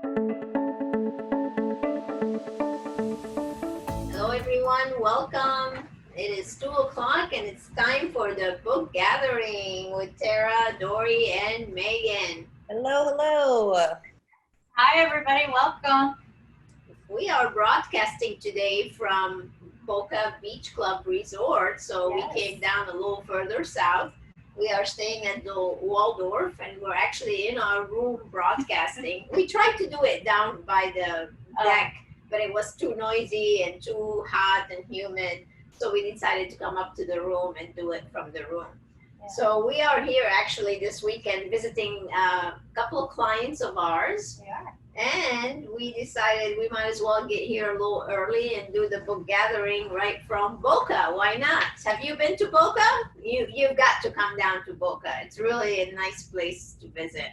Hello everyone, welcome. It is 2 o'clock and it's time for the book gathering with Tara, Dori, and Meaghan. Hello, hello. Hi everybody, welcome. We are broadcasting today from Boca Beach Club Resort, so Yes. we came down a little further south. We are staying at the Waldorf and we're actually in our room broadcasting. We tried to do it down by the deck, but it was too noisy and too hot and humid, so we decided to come up to the room and do it from the room. Yeah. So we are here actually this weekend visiting a couple of clients of ours, We are. and we decided we might as well get here a little early and do the book gathering right from Boca. Why not? Have you been to Boca? You've got to come down to Boca. It's really a nice place to visit.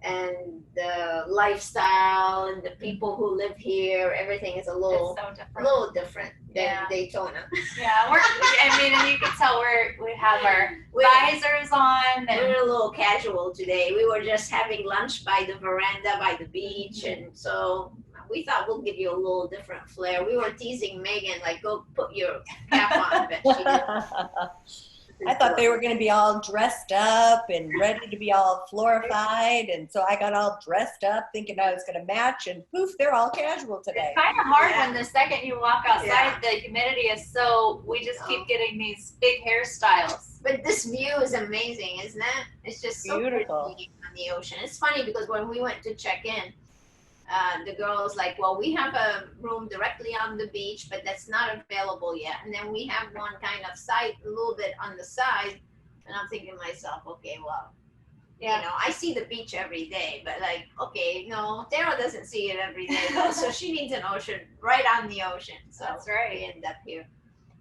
And the lifestyle and the people who live here, everything is a little It's so different. different than Yeah. Daytona. Yeah, and you can tell we have our We're- visors on. And We're a little casual today. We were just having lunch by the veranda by the beach, and so we thought we'll give you a little different flair. We were teasing Meaghan, like, go put your cap on, but she didn't. I thought they were going to be all dressed up and ready to be all florified, and so I got all dressed up thinking I was going to match, and poof, they're all casual today. it's kind of hard Yeah. when the second you walk outside, Yeah. the humidity is so, we just keep getting these big hairstyles. But this view is amazing, isn't it? It's just so Beautiful. pretty on the ocean. It's funny because when we went to check in, the girl was like, well, we have a room directly on the beach, but that's not available yet. And then we have one kind of site a little bit on the side. And I'm thinking to myself, okay, well, Yeah. you know, I see the beach every day, but like, okay, no, Tara doesn't see it every day though, so she needs an ocean right on the ocean. So That's right. we end up here.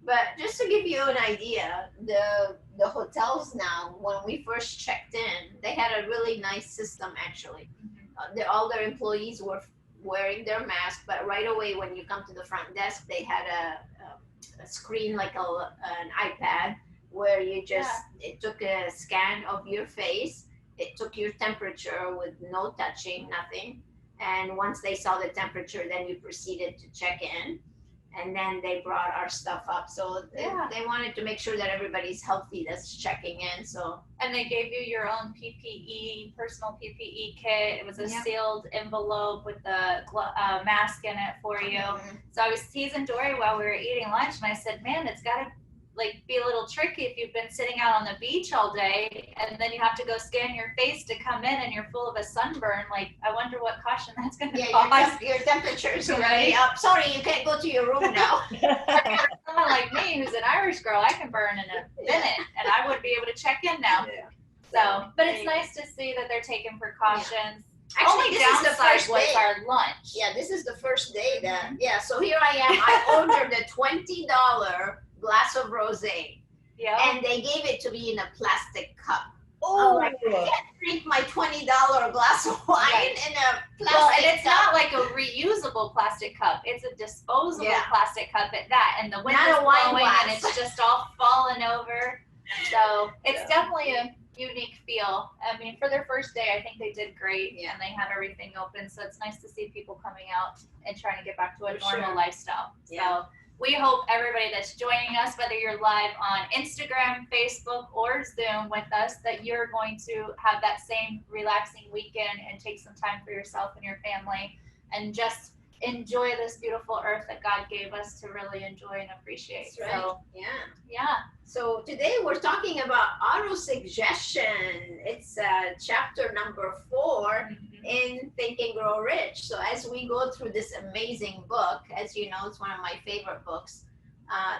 But just to give you an idea, the hotels now, when we first checked in, they had a really nice system actually. All their employees were wearing their mask, but right away when you come to the front desk, they had a screen like an iPad where you just, it took a scan of your face. It took your temperature with no touching, nothing. And once they saw the temperature, then you proceeded to check in. And then they brought our stuff up. So they wanted to make sure that everybody's healthy that's checking in. So And they gave you your own PPE, personal PPE kit. It was a Yep. sealed envelope with the mask in it for you. So I was teasing Dori while we were eating lunch, and I said, man, it's got to be a little tricky if you've been sitting out on the beach all day and then you have to go scan your face to come in and you're full of a sunburn. Like, I wonder what caution that's going to cause. your temperature is going to Right. be up. Sorry, you can't go to your room now. Someone like me who's an Irish girl, I can burn in a minute and I wouldn't be able to check in now. So, but it's nice to see that they're taking precautions. Actually, Only this is the downside first was day. our lunch. Yeah, this is the first day that, so here I am. I ordered a $20 glass of rosé, Yeah. and they gave it to me in a plastic cup. Oh, I can't drink my $20 glass of wine Right. in a plastic Well, and it's cup. not like a reusable plastic cup. It's a disposable Yeah. plastic cup at that. And the wind Not is a wine blowing glass. and it's just all falling over. So it's Yeah. definitely a unique feel. I mean, for their first day, I think they did great Yeah. and they had everything open. So it's nice to see people coming out and trying to get back to a For normal sure. lifestyle. Yeah. So we hope everybody that's joining us, whether you're live on Instagram, Facebook, or Zoom with us, that you're going to have that same relaxing weekend and take some time for yourself and your family and just enjoy this beautiful earth that God gave us to really enjoy and appreciate. That's right. So, Yeah. yeah. So today we're talking about AutoSuggestion. It's chapter number 4 in Think and Grow Rich. So as we go through this amazing book, as you know, it's one of my favorite books.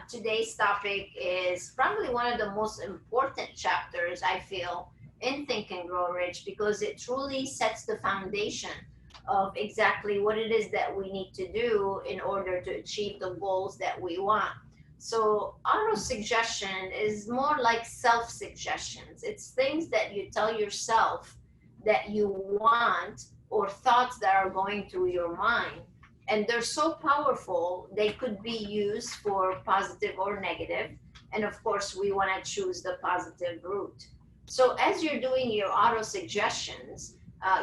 Today's topic is probably one of the most important chapters, I feel, in Think and Grow Rich, because it truly sets the foundation of exactly what it is that we need to do in order to achieve the goals that we want. So auto-suggestion is more like self-suggestions. It's things that you tell yourself that you want, or thoughts that are going through your mind. And they're so powerful, they could be used for positive or negative. And of course, we want to choose the positive route. So as you're doing your auto-suggestions,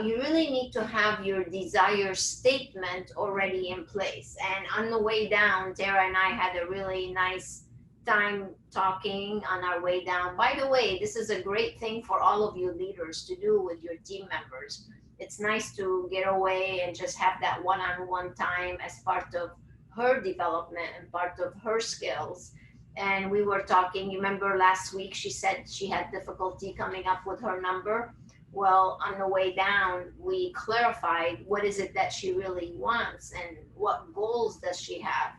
you really need to have your desire statement already in place. And on the way down, Tara and I had a really nice time talking on our way down. By the way, this is a great thing for all of you leaders to do with your team members. It's nice to get away and just have that one-on-one time as part of her development and part of her skills. And we were talking, you remember last week she said she had difficulty coming up with her number. Well, on the way down, we clarified what is it that she really wants and what goals does she have.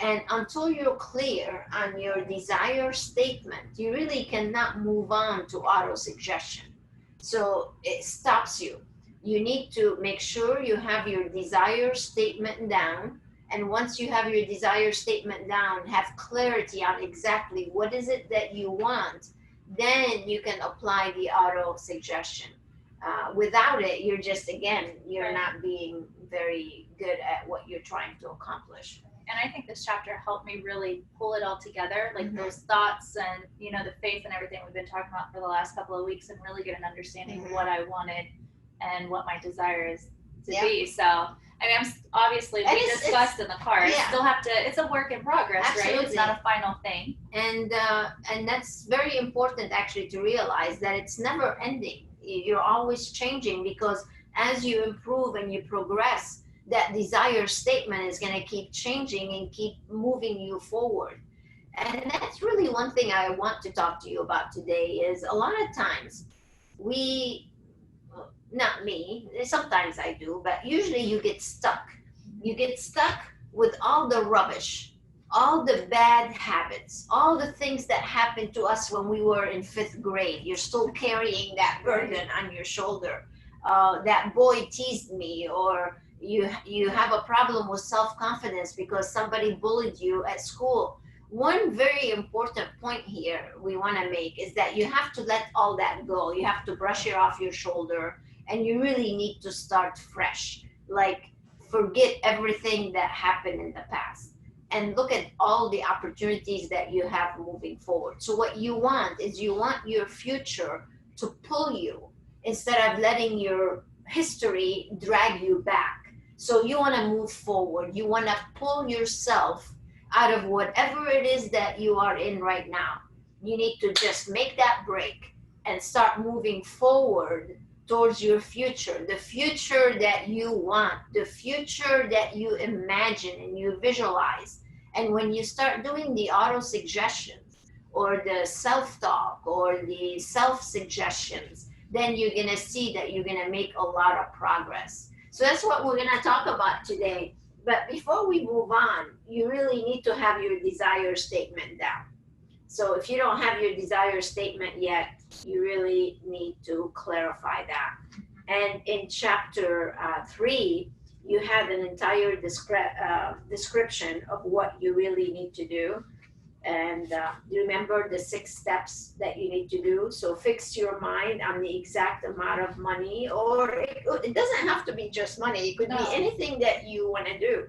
And until you're clear on your desire statement, you really cannot move on to auto-suggestion. So it stops you. You need to make sure you have your desire statement down. And once you have your desire statement down, have clarity on exactly what is it that you want, then you can apply the auto-suggestion. Without it, you're just, again, you're not being very good at what you're trying to accomplish. And I think this chapter helped me really pull it all together, like those thoughts and, you know, the faith and everything we've been talking about for the last couple of weeks, and really get an understanding of what I wanted and what my desire is to be. So, I mean, obviously, we discussed in the car. Still have to, it's a work in progress, Absolutely. right? It's not a final thing. And that's very important, actually, to realize that it's never ending. You're always changing, because as you improve and you progress, that desire statement is going to keep changing and keep moving you forward. And that's really one thing I want to talk to you about today. Is a lot of times not me, sometimes I do, but usually you get stuck. You get stuck with all the rubbish, all the bad habits, all the things that happened to us when we were in 5th grade. You're still carrying that burden on your shoulder. That boy teased me, or you have a problem with self-confidence because somebody bullied you at school. One very important point here we want to make is that you have to let all that go. You have to brush it off your shoulder, and you really need to start fresh. Like, forget everything that happened in the past and look at all the opportunities that you have moving forward. So what you want is you want your future to pull you instead of letting your history drag you back. So you want to move forward. You want to pull yourself out of whatever it is that you are in right now. You need to just make that break and start moving forward towards your future, the future that you want, the future that you imagine and you visualize. And when you start doing the auto-suggestions or the self-talk or the self-suggestions, then you're going to see that you're going to make a lot of progress. So that's what we're going to talk about today. But before we move on, you really need to have your desire statement down. So if you don't have your desire statement yet, you really need to clarify that. And in chapter 3, you have an entire description of what you really need to do. And remember the 6 steps that you need to do. So fix your mind on the exact amount of money, or it doesn't have to be just money. It could be anything that you want to do.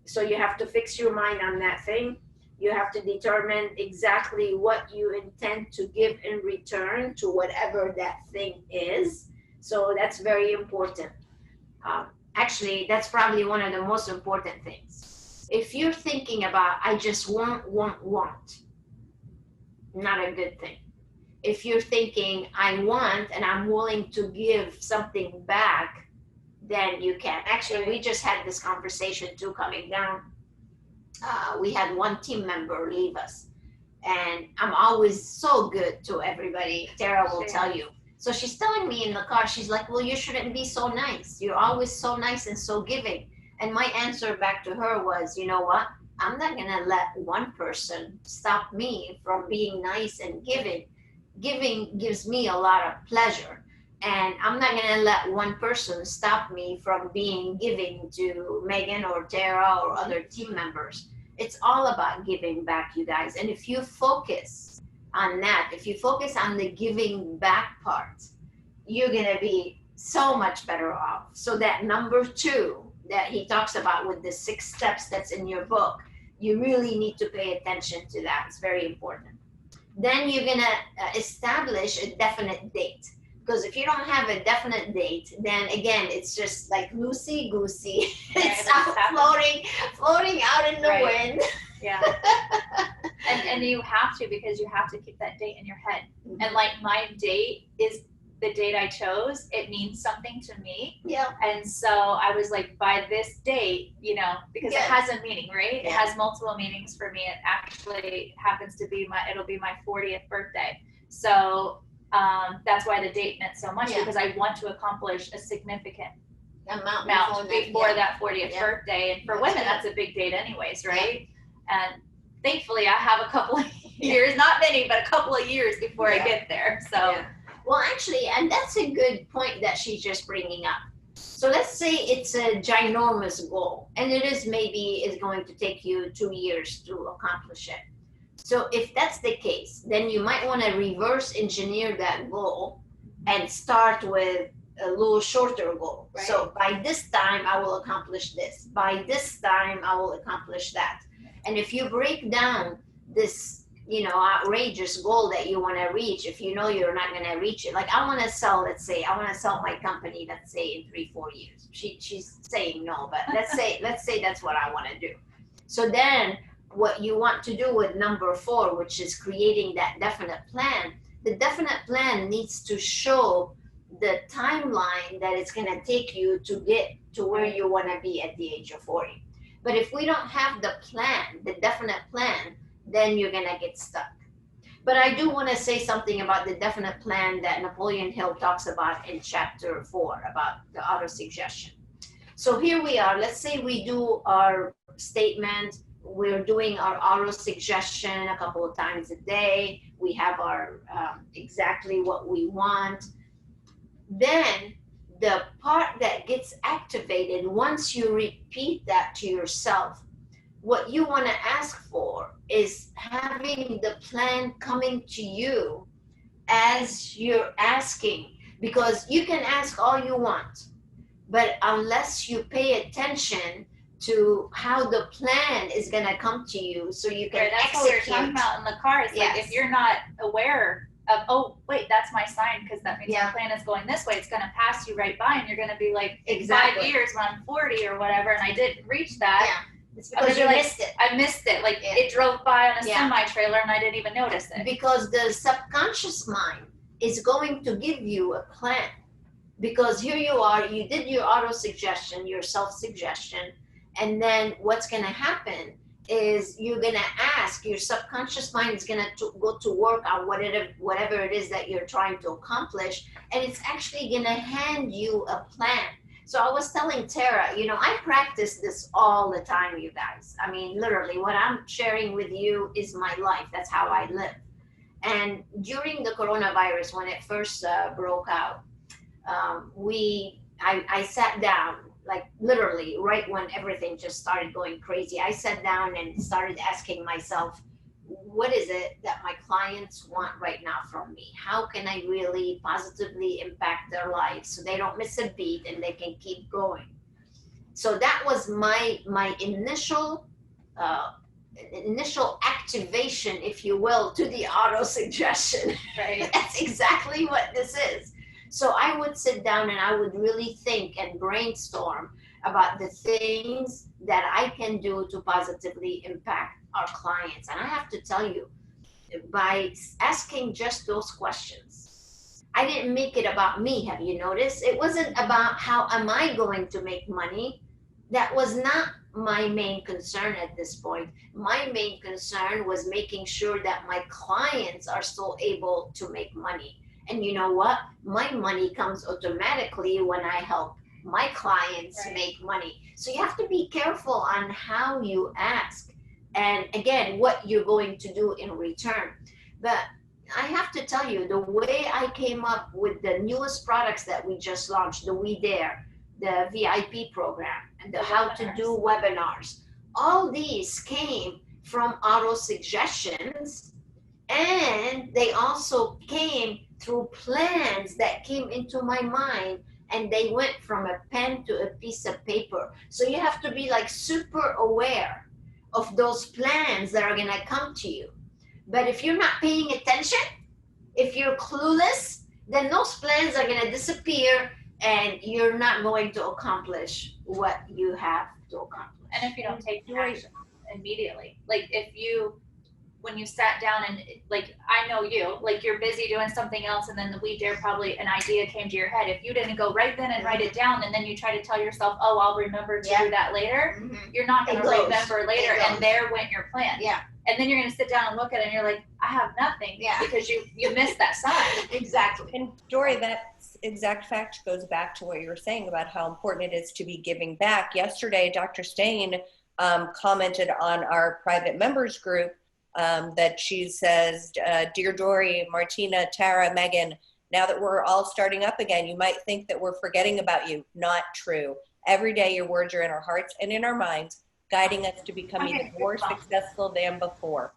So you have to fix your mind on that thing. You have to determine exactly what you intend to give in return to whatever that thing is. So that's very important. Actually, that's probably one of the most important things. If you're thinking about, I just want, not a good thing. If you're thinking, I want and I'm willing to give something back, then you can. Actually, we just had this conversation too coming down. We had one team member leave us, and I'm always so good to everybody. Tara will tell you. So she's telling me in the car, she's like, well, you shouldn't be so nice. You're always so nice and so giving. And my answer back to her was, you know what? I'm not going to let one person stop me from being nice and giving. Giving gives me a lot of pleasure. And I'm not going to let one person stop me from being giving to Meaghan or Tara or other team members. It's all about giving back, you guys. And if you focus on that, if you focus on the giving back part, you're going to be so much better off. So that number 2 that he talks about with the 6 steps that's in your book, you really need to pay attention to that. It's very important. Then you're going to establish a definite date. Because if you don't have a definite date, then again, it's just like loosey goosey. It's out floating out in the wind. Yeah. and you have to, because you have to keep that date in your head. Mm-hmm. And like my date is the date I chose. It means something to me. Yeah. And so I was like, by this date, you know, because it has a meaning, right? Yeah. It has multiple meanings for me. It actually happens to be it'll be my 40th birthday. So that's why the date meant so much, because I want to accomplish a significant amount before that 40th birthday. And for women, that's a big date anyways, right? And thankfully I have a couple of years, not many, but a couple of years before I get there. So well, actually, and that's a good point that she's just bringing up. So let's say it's a ginormous goal, and it is going to take you 2 years to accomplish it. So if that's the case, then you might want to reverse engineer that goal and start with a little shorter goal. Right. So by this time I will accomplish this. By this time I will accomplish that. And if you break down this, you know, outrageous goal that you want to reach, if you know you're not going to reach it, like I want to sell, let's say I want to sell my company, let's say in 3-4 years. She's saying no, but let's say that's what I want to do. So then what you want to do with number 4, which is creating that definite plan, the definite plan needs to show the timeline that it's going to take you to get to where you want to be at the age of 40. But if we don't have the plan, the definite plan, then you're going to get stuck. But I do want to say something about the definite plan that Napoleon Hill talks about in chapter 4 about the auto-suggestion. So here we are. Let's say we do our statement. We're doing our auto-suggestion a couple of times a day. We have our exactly what we want. Then the part that gets activated once you repeat that to yourself, what you want to ask for is having the plan coming to you as you're asking, because you can ask all you want, but unless you pay attention to how the plan is going to come to you so you can that's execute. What we were talking about in the car. It's like if you're not aware of, oh wait, that's my sign, because that means my plan is going this way, it's going to pass you right by, and you're going to be like, in 5 years when I'm 40 or whatever and I didn't reach that, it's because you missed it. I missed it. Like it drove by on a semi-trailer and I didn't even notice it. Because the subconscious mind is going to give you a plan. Because here you are, you did your auto-suggestion, your self-suggestion, and then what's going to happen is you're going to ask, your subconscious mind is going to go to work on whatever it is that you're trying to accomplish, and it's actually going to hand you a plan. So I was telling Tara, you know, I practice this all the time, you guys. I mean, literally, what I'm sharing with you is my life. That's how I live. And during the coronavirus, when it first broke out, I sat down, like literally right when everything just started going crazy. I sat down and started asking myself, what is it that my clients want right now from me? How can I really positively impact their lives so they don't miss a beat and they can keep going? So that was my initial activation, if you will, to the auto-suggestion. Right. That's exactly what this is. So I would sit down and I would really think and brainstorm about the things that I can do to positively impact our clients. And I have to tell you, by asking just those questions, I didn't make it about me. Have you noticed? It wasn't about how am I going to make money. That was not my main concern at this point. My main concern was making sure that my clients are still able to make money. And you know what? My money comes automatically when I help my clients make money. So you have to be careful on how you ask. And again, what you're going to do in return. But I have to tell you, the way I came up with the newest products that we just launched, the We Dare, the VIP program, and the how to do webinars, all these came from auto-suggestions, and they also came through plans that came into my mind, and they went from a pen to a piece of paper. So you have to be like super aware of those plans that are gonna come to you. But if you're not paying attention, if you're clueless, then those plans are going to disappear and you're not going to accomplish what you have to accomplish. And if you don't take action immediately, like if you, when you sat down and like, I know you, like you're busy doing something else and then the week there probably an idea came to your head. If you didn't go right then and write it down and then you try to tell yourself, oh, I'll remember to do that later, you're not going to remember later, and there went your plan. Yeah. And then you're going to sit down and look at it and you're like, I have nothing, because you missed that sign. Exactly. And Dori, that exact fact goes back to what you were saying about how important it is to be giving back. Yesterday, Dr. Stain commented on our private members group that she says, Dear Dori, Martina, Tara, Meaghan, now that we're all starting up again, you might think that we're forgetting about you. Not true. Every day your words are in our hearts and in our minds, guiding us to become even more successful than before.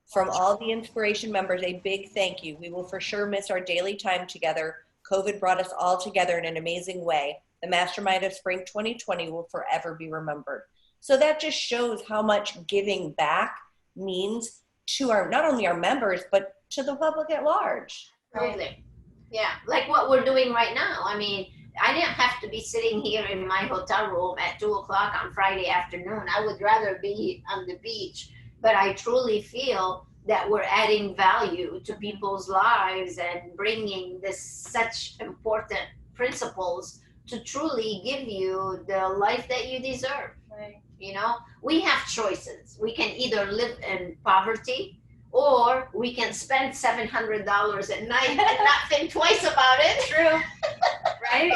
From all the Inspiration members, a big thank you. We will for sure miss our daily time together. COVID brought us all together in an amazing way. The mastermind of spring 2020 will forever be remembered. So that just shows how much giving back means to our, not only our members, but to the public at large. Totally. Yeah, like what we're doing right now. I mean, I didn't have to be sitting here in my hotel room at 2:00 on Friday afternoon. I would rather be on the beach, but I truly feel that we're adding value to people's lives and bringing this such important principles to truly give you the life that you deserve. Right. You know, we have choices. We can either live in poverty or we can spend $700 at night and not think twice about it. True. Right?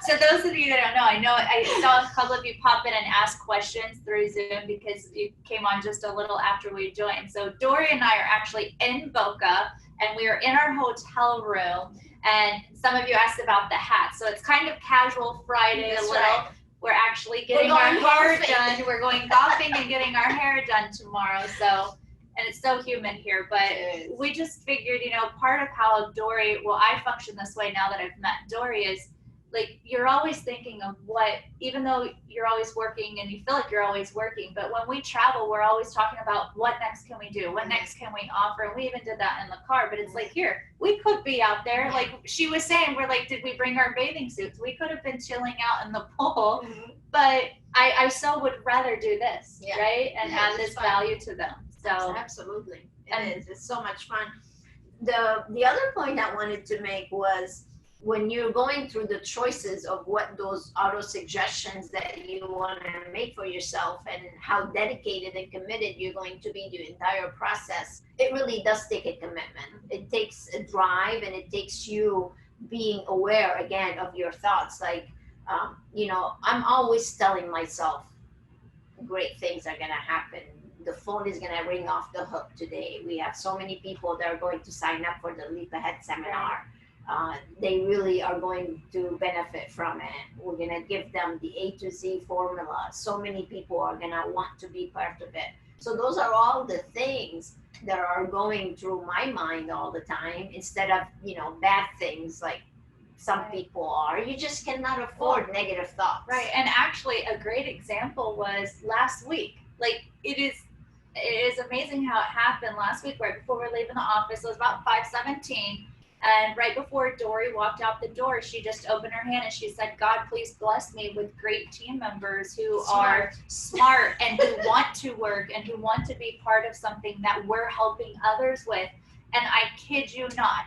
So those of you that don't know, I know I saw a couple of you pop in and ask questions through Zoom because you came on just a little after we joined. So Dori and I are actually in Boca and we are in our hotel room, and some of you asked about the hat. So it's kind of casual Friday. That's a little. right. We're actually getting our hair done. We're going golfing and getting our hair done tomorrow. So, and it's so humid here, but we just figured, you know, part of how Dori, well, I function this way now that I've met Dori, is like, you're always thinking of what, even though you're always working and you feel like you're always working, but when we travel, we're always talking about what next can we do? What next can we offer? And we even did that in the car, but it's like, here, we could be out there. Like she was saying, we're like, did we bring our bathing suits? We could have been chilling out in the pool, but I so would rather do this, right? And add this value to them. So absolutely, it is. It's so much fun. The other point I wanted to make was when you're going through the choices of what those auto suggestions that you want to make for yourself and how dedicated and committed you're going to be the entire process, it really does take a commitment. It takes a drive, and it takes you being aware again of your thoughts. Like, you know, I'm always telling myself great things are going to happen. The phone is going to ring off the hook today. We have so many people that are going to sign up for the Leap Ahead seminar. They really are going to benefit from it. We're going to give them the A to Z formula. So many people are going to want to be part of it. So those are all the things that are going through my mind all the time, instead of, you know, bad things like some people are. You just cannot afford negative thoughts. Right. And actually a great example was last week. Like it is amazing how it happened last week, right before we were leaving the office. It was about 5:17. And right before Dori walked out the door, she just opened her hand and she said, God, please bless me with great team members who are smart and who want to work and who want to be part of something that we're helping others with. And I kid you not,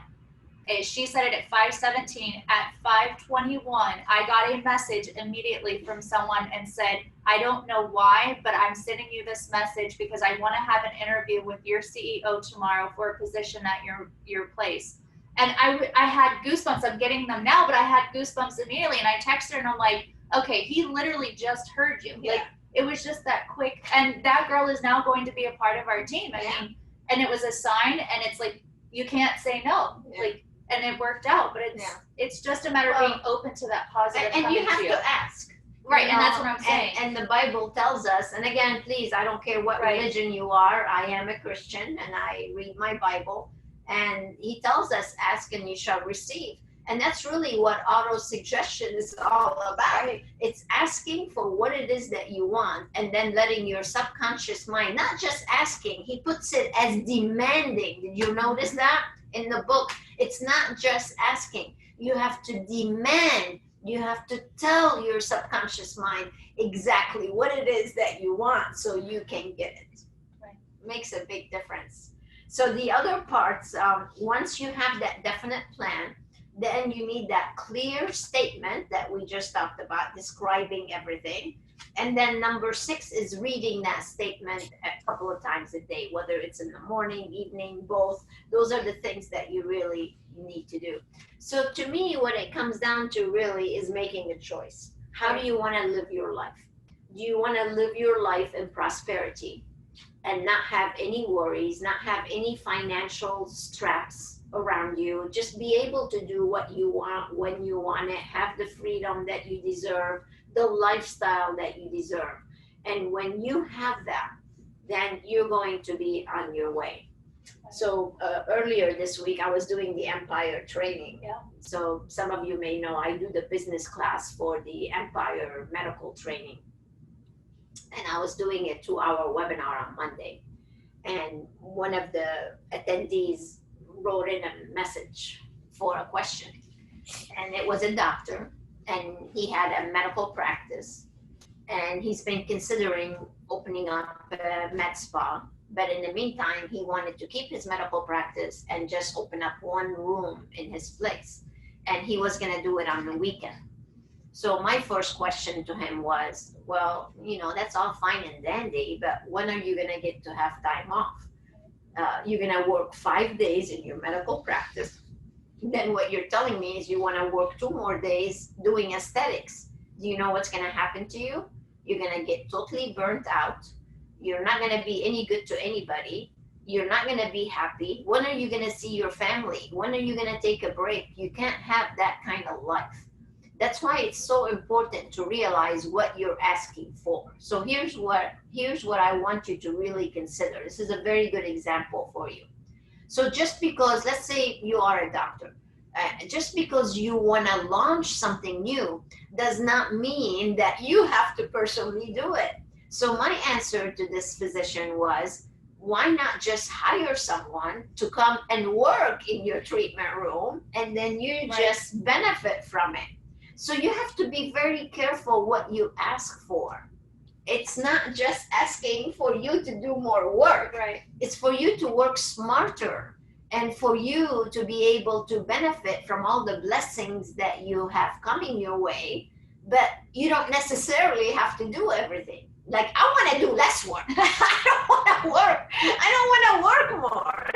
she said it at 5:17. At 5:21, I got a message immediately from someone and said, I don't know why, but I'm sending you this message because I want to have an interview with your CEO tomorrow for a position at your place. And I had goosebumps. I'm getting them now, but I had goosebumps immediately. And I texted her and I'm like, okay, he literally just heard you. Yeah. Like, it was just that quick. And that girl is now going to be a part of our team. I mean, and it was a sign, and it's like, you can't say no. Like, and it worked out, but it's just a matter of being open to that positive. And you have to ask. Right, you and know, that's what I'm saying. And the Bible tells us, and again, please, I don't care what religion you are, I am a Christian and I read my Bible. And he tells us, ask and you shall receive. And that's really what auto-suggestion is all about. Right. It's asking for what it is that you want, and then letting your subconscious mind, not just asking, he puts it as demanding. Did you notice that? In the book, It's not just asking. You have to demand. You have to tell your subconscious mind exactly what it is that you want so you can get it. Right. Makes a big difference. So the other parts, once you have that definite plan, then you need that clear statement that we just talked about, describing everything. And then number 6 is reading that statement a couple of times a day, whether it's in the morning, evening, both. Those are the things that you really need to do. So to me, what it comes down to really is making a choice. How do you want to live your life? Do you want to live your life in prosperity and not have any worries, not have any financial straps around you, just be able to do what you want when you want it, have the freedom that you deserve, the lifestyle that you deserve? And when you have that, then you're going to be on your way. So earlier this week, I was doing the Empire training. Yeah. So some of you may know I do the business class for the Empire medical training. And I was doing a 2-hour webinar on Monday. And one of the attendees wrote in a message for a question. And it was a doctor, and he had a medical practice. And he's been considering opening up a med spa. But in the meantime, he wanted to keep his medical practice and just open up one room in his place. And he was going to do it on the weekend. So my first question to him was, well, that's all fine and dandy, but when are you going to get to have time off? You're going to work 5 days in your medical practice. Then what you're telling me is you want to work 2 more days doing aesthetics. Do you know what's going to happen to you? You're going to get totally burnt out. You're not going to be any good to anybody. You're not going to be happy. When are you going to see your family? When are you going to take a break? You can't have that kind of life. That's why it's so important to realize what you're asking for. So here's what I want you to really consider. This is a very good example for you. So just because, let's say you are a doctor, just because you want to launch something new does not mean that you have to personally do it. So my answer to this physician was, why not just hire someone to come and work in your treatment room, and then you just benefit from it? So you have to be very careful what you ask for. It's not just asking for you to do more work. Right. It's for you to work smarter and for you to be able to benefit from all the blessings that you have coming your way. But you don't necessarily have to do everything. Like, I want to do less work. I don't want to work. I don't want to work more.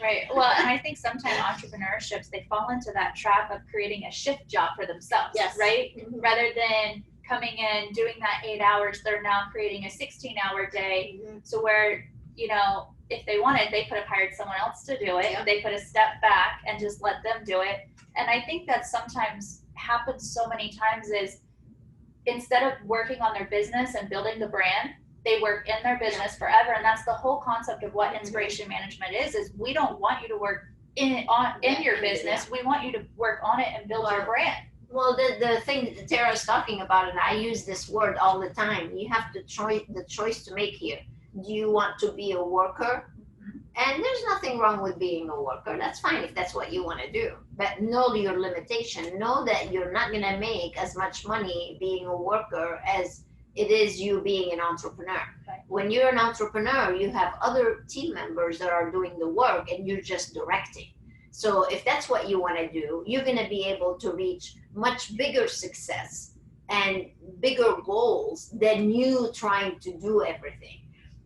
Right. Well, and I think sometimes entrepreneurships, they fall into that trap of creating a shift job for themselves. Yes. Right. Mm-hmm. Rather than coming in, doing that 8 hours, they're now creating a 16-hour day. Mm-hmm. So where, if they wanted, they could have hired someone else to do it. Yeah. They could have stepped back and just let them do it. And I think that sometimes happens so many times is, instead of working on their business and building the brand, they work in their business forever. And that's the whole concept of what inspiration management is we don't want you to work in your business. We want you to work on it and build your brand. Well, the thing that Tara's talking about, and I use this word all the time, you have the choice to make here. Do you want to be a worker? And there's nothing wrong with being a worker. That's fine if that's what you want to do. But know your limitation. Know that you're not going to make as much money being a worker as it is you being an entrepreneur. Right. When you're an entrepreneur, you have other team members that are doing the work and you're just directing. So if that's what you want to do, you're going to be able to reach much bigger success and bigger goals than you trying to do everything.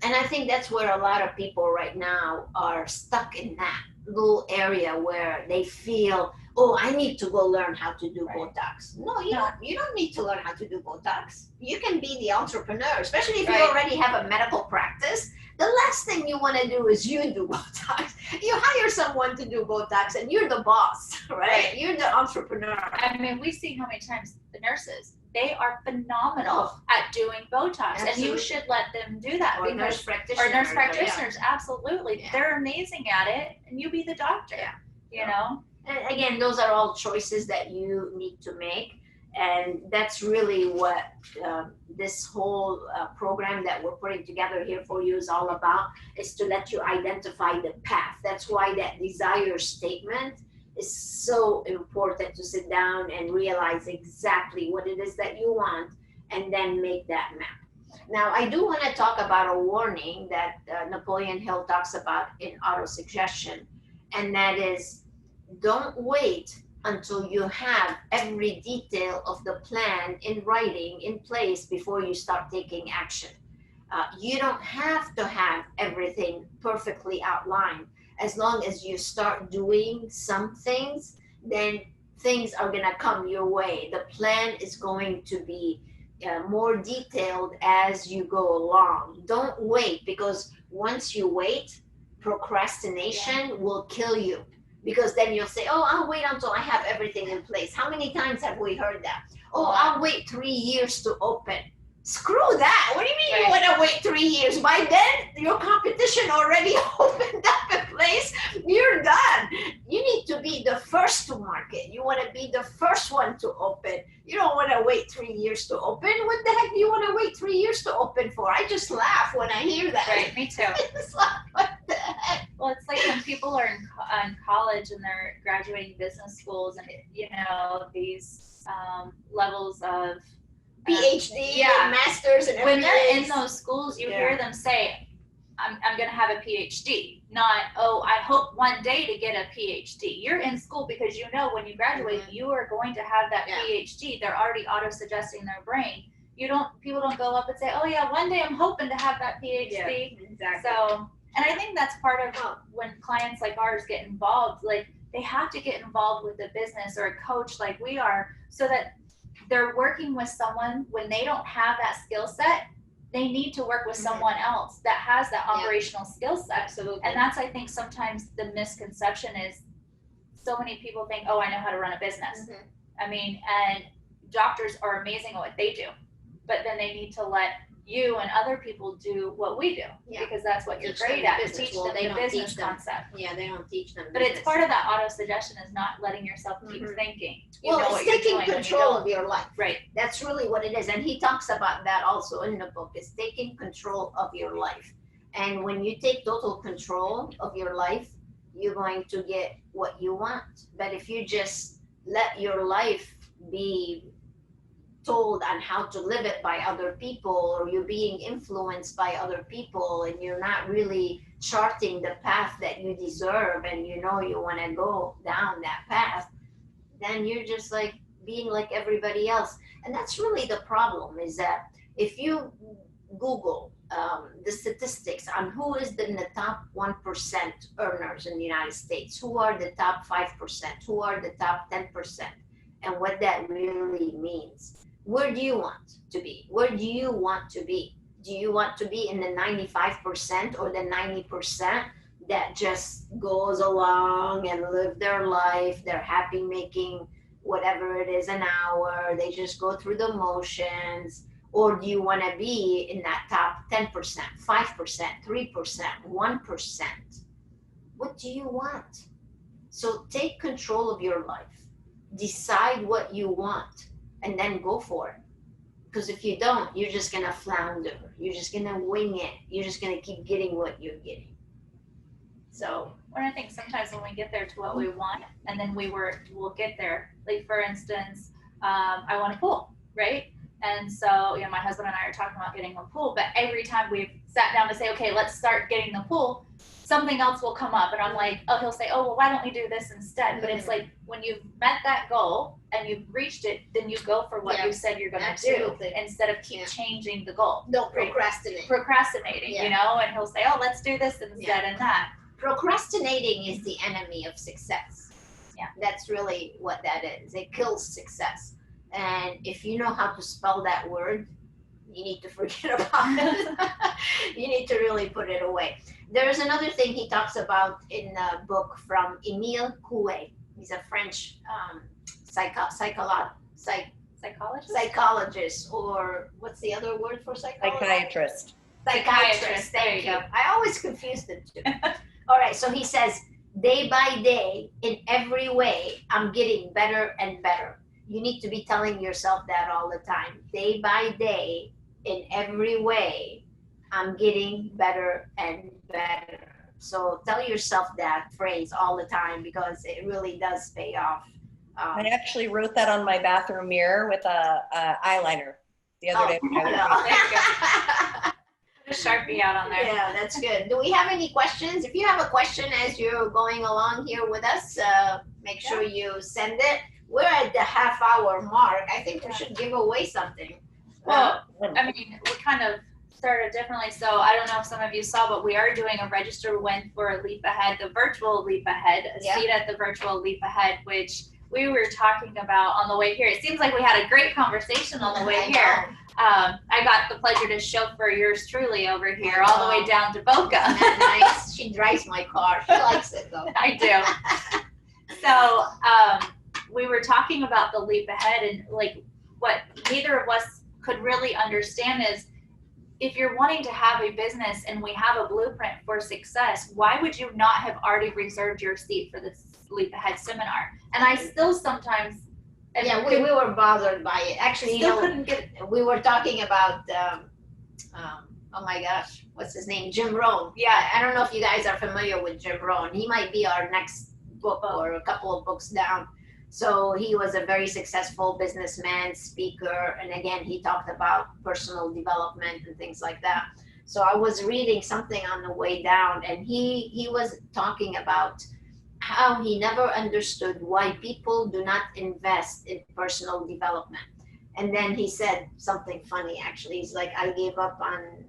And I think that's where a lot of people right now are stuck in that little area where they feel, oh, I need to go learn how to do Botox. No, you don't need to learn how to do Botox. You can be the entrepreneur, especially if you already have a medical practice. The last thing you want to do is you do Botox. You hire someone to do Botox and you're the boss, right? You're the entrepreneur. I mean, we see how many times the nurses, they are phenomenal at doing Botox. Absolutely. And you should let them do that. Or nurse practitioners. Absolutely. Yeah. They're amazing at it, and you be the doctor, you know? And again, those are all choices that you need to make. And that's really what this whole program that we're putting together here for you is all about, is to let you identify the path. That's why that desire statement is so important to sit down and realize exactly what it is that you want and then make that map. Now, I do want to talk about a warning that Napoleon Hill talks about in AutoSuggestion, and that is, don't wait until you have every detail of the plan in writing in place before you start taking action. You don't have to have everything perfectly outlined. As long as you start doing some things, then things are going to come your way. The plan is going to be more detailed as you go along. Don't wait, because once you wait, procrastination will kill you. Because then you'll say, oh, I'll wait until I have everything in place. How many times have we heard that? Oh, I'll wait 3 years to open. Screw that. What do you mean you want to wait 3 years? By then, your competition already opened up a place. You're done. You need to be the first to market. You want to be the first one to open. You don't want to wait 3 years to open. What the heck do you want to wait 3 years to open for? I just laugh when I hear that. Right, me too. It's like, what the heck? Well, it's like when people are in college and they're graduating business schools and, you know, these levels of PhD yeah. and masters and when everything. they're in those schools, you hear them say, I'm going to have a PhD, not, oh, I hope one day to get a PhD. You're in school because you know when you graduate, you are going to have that PhD. They're already auto-suggesting their brain. People don't go up and say, oh yeah, one day I'm hoping to have that PhD. Yeah, exactly. So, and I think that's part of when clients like ours get involved, like they have to get involved with a business or a coach like we are, so that they're working with someone when they don't have that skill set. They need to work with someone else that has that operational skill set. Absolutely. And that's, I think, sometimes the misconception is so many people think, oh, I know how to run a business. I mean, and doctors are amazing at what they do, but then they need to let you and other people do what we do, because that's what you're great at. Teach them the business concept. Yeah, they don't teach them. But it's part of that auto-suggestion is not letting yourself keep thinking. Well, it's taking control of your life. Right. That's really what it is. And he talks about that also in the book, is taking control of your life. And when you take total control of your life, you're going to get what you want. But if you just let your life be told on how to live it by other people, or you're being influenced by other people, and you're not really charting the path that you deserve, and you know you want to go down that path, then you're just like being like everybody else. And that's really the problem, is that if you Google the statistics on who is in the top 1% earners in the United States, who are the top 5%, who are the top 10%, and what that really means. Where do you want to be? Where do you want to be? Do you want to be in the 95% or the 90% that just goes along and live their life? They're happy making whatever it is an hour. They just go through the motions. Or do you want to be in that top 10%, 5%, 3%, 1%? What do you want? So take control of your life. Decide what you want, and then go for it. Because if you don't, you're just going to flounder. You're just going to wing it. You're just going to keep getting what you're getting. So, when I think sometimes when we get there to what we want, and then we'll get there. Like, for instance, I want a pool, right? And so, you know, my husband and I are talking about getting a pool, but every time we've sat down to say, okay, let's start getting the pool, something else will come up. And I'm like, oh, he'll say, oh, well, why don't we do this instead? But it's like, when you've met that goal and you've reached it, then you go for what you said you're going to do, instead of keep changing the goal. Don't procrastinate. Procrastinating, you know, and he'll say, oh, let's do this instead and that. Procrastinating is the enemy of success. Yeah. That's really what that is. It kills success. And if you know how to spell that word, you need to forget about it. You need to really put it away. There's another thing he talks about in a book from Émile Coué. He's a French psychologist, or what's the other word for psychologist? Psychiatrist. Thank you. I always confuse the two. All right, so he says, day by day, in every way, I'm getting better and better. You need to be telling yourself that all the time. Day by day, in every way, I'm getting better and better. So tell yourself that phrase all the time because it really does pay off. I actually wrote that on my bathroom mirror with a eyeliner the other day. When I Put a Sharpie out on there. Yeah, that's good. Do we have any questions? If you have a question as you're going along here with us, make sure you send it. We're at the half-hour mark. I think we should give away something. Well, I mean, we kind of started differently. So I don't know if some of you saw, but we are doing a register win for a Leap Ahead, the virtual Leap Ahead, a seat at the virtual Leap Ahead, which we were talking about on the way here. It seems like we had a great conversation on the way here. I got the pleasure to chauffeur yours truly over here, all the way down to Boca. Nice. She drives my car. She likes it though. I do. So we were talking about the Leap Ahead, and like what neither of us could really understand is, if you're wanting to have a business and we have a blueprint for success, why would you not have already reserved your seat for this Leap Ahead seminar? And I still sometimes we were bothered by it. Actually, couldn't get. We were talking about oh my gosh, what's his name? Jim Rohn. Yeah, I don't know if you guys are familiar with Jim Rohn. He might be our next book or a couple of books down. So he was a very successful businessman, speaker, and again, he talked about personal development and things like that. So I was reading something on the way down, and he was talking about how he never understood why people do not invest in personal development. And then he said something funny, actually. He's like, I gave up on.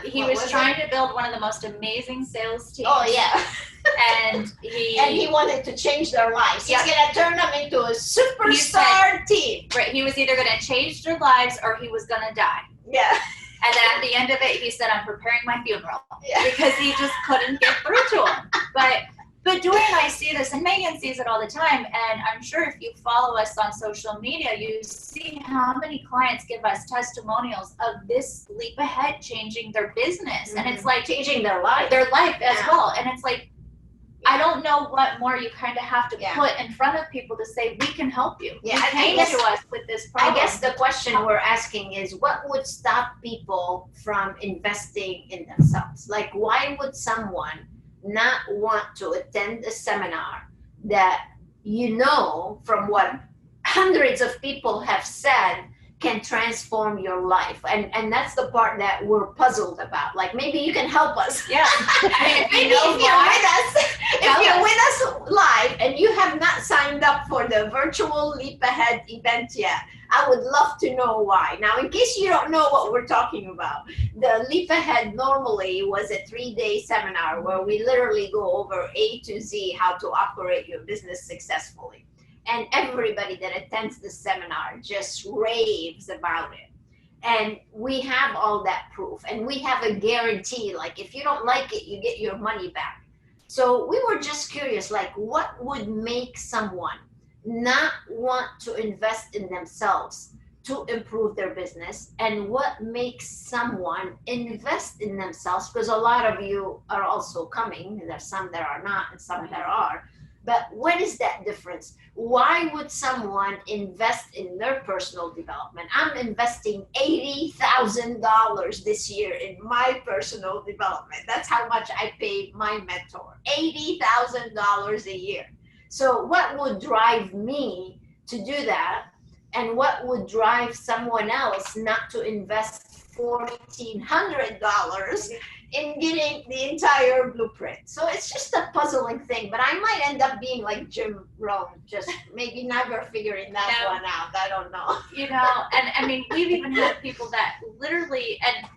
He was trying to build one of the most amazing sales teams. Oh, yeah. And he wanted to change their lives. He's going to turn them into a superstar team. Right. He was either going to change their lives or he was going to die. Yeah. And then at the end of it, he said, I'm preparing my funeral. Yeah. Because he just couldn't get through to him. But Dori and I see this, and Meaghan sees it all the time, and I'm sure if you follow us on social media, you see how many clients give us testimonials of this Leap Ahead changing their business. And it's like changing their life. As well. And it's like, I don't know what more you kind of have to put in front of people to say, we can help you. Yeah, you came to us with this problem. I guess the question we're asking is, what would stop people from investing in themselves? Like, why would someone not want to attend a seminar that, from what hundreds of people have said, can transform your life? And that's the part that we're puzzled about. Like, maybe you can help us. Yeah. Maybe if you're with us live and you have not signed up for the virtual Leap Ahead event yet, I would love to know why. Now, in case you don't know what we're talking about, the Leap Ahead normally was a 3-day seminar where we literally go over A to Z how to operate your business successfully. And everybody that attends the seminar just raves about it. And we have all that proof. And we have a guarantee, like, if you don't like it, you get your money back. So we were just curious, like, what would make someone not want to invest in themselves to improve their business, and what makes someone invest in themselves? Because a lot of you are also coming. There's some that are not and some that are. But what is that difference? Why would someone invest in their personal development? I'm investing $80,000 this year in my personal development. That's how much I pay my mentor, $80,000 a year. So what would drive me to do that? And what would drive someone else not to invest $1,400 in getting the entire blueprint? So it's just a puzzling thing, but I might end up being like Jim Rohn, just maybe never figuring that one out. I don't know. And I mean, we've even had people that literally, and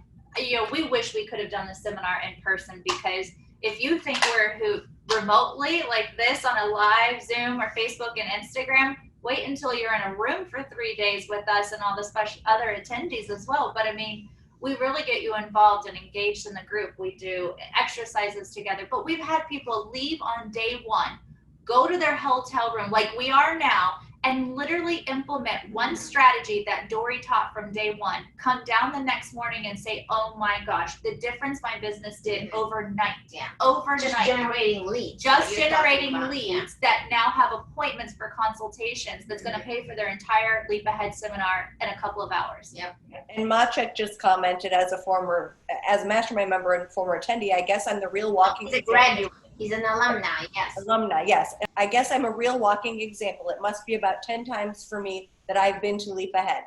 we wish we could have done the seminar in person, because if you think we're remotely like this on a live Zoom or Facebook and Instagram, wait until you're in a room for 3 days with us and all the special other attendees as well. But I mean, we really get you involved and engaged in the group. We do exercises together, but we've had people leave on day one, go to their hotel room like we are now, and literally implement one strategy that Dori taught from day one, come down the next morning and say, oh my gosh, the difference my business did overnight. Yeah. Overnight. Just generating leads. Just generating leads that now have appointments for consultations that's going to pay for their entire Leap Ahead seminar in a couple of hours. Yep. And Maciek just commented, as a former as a mastermind member and former attendee, I guess I'm the real walking He's a example. graduate. He's an alumni, yes. Alumni, yes. I guess I'm a real walking example. It must be about 10 times for me that I've been to Leap Ahead.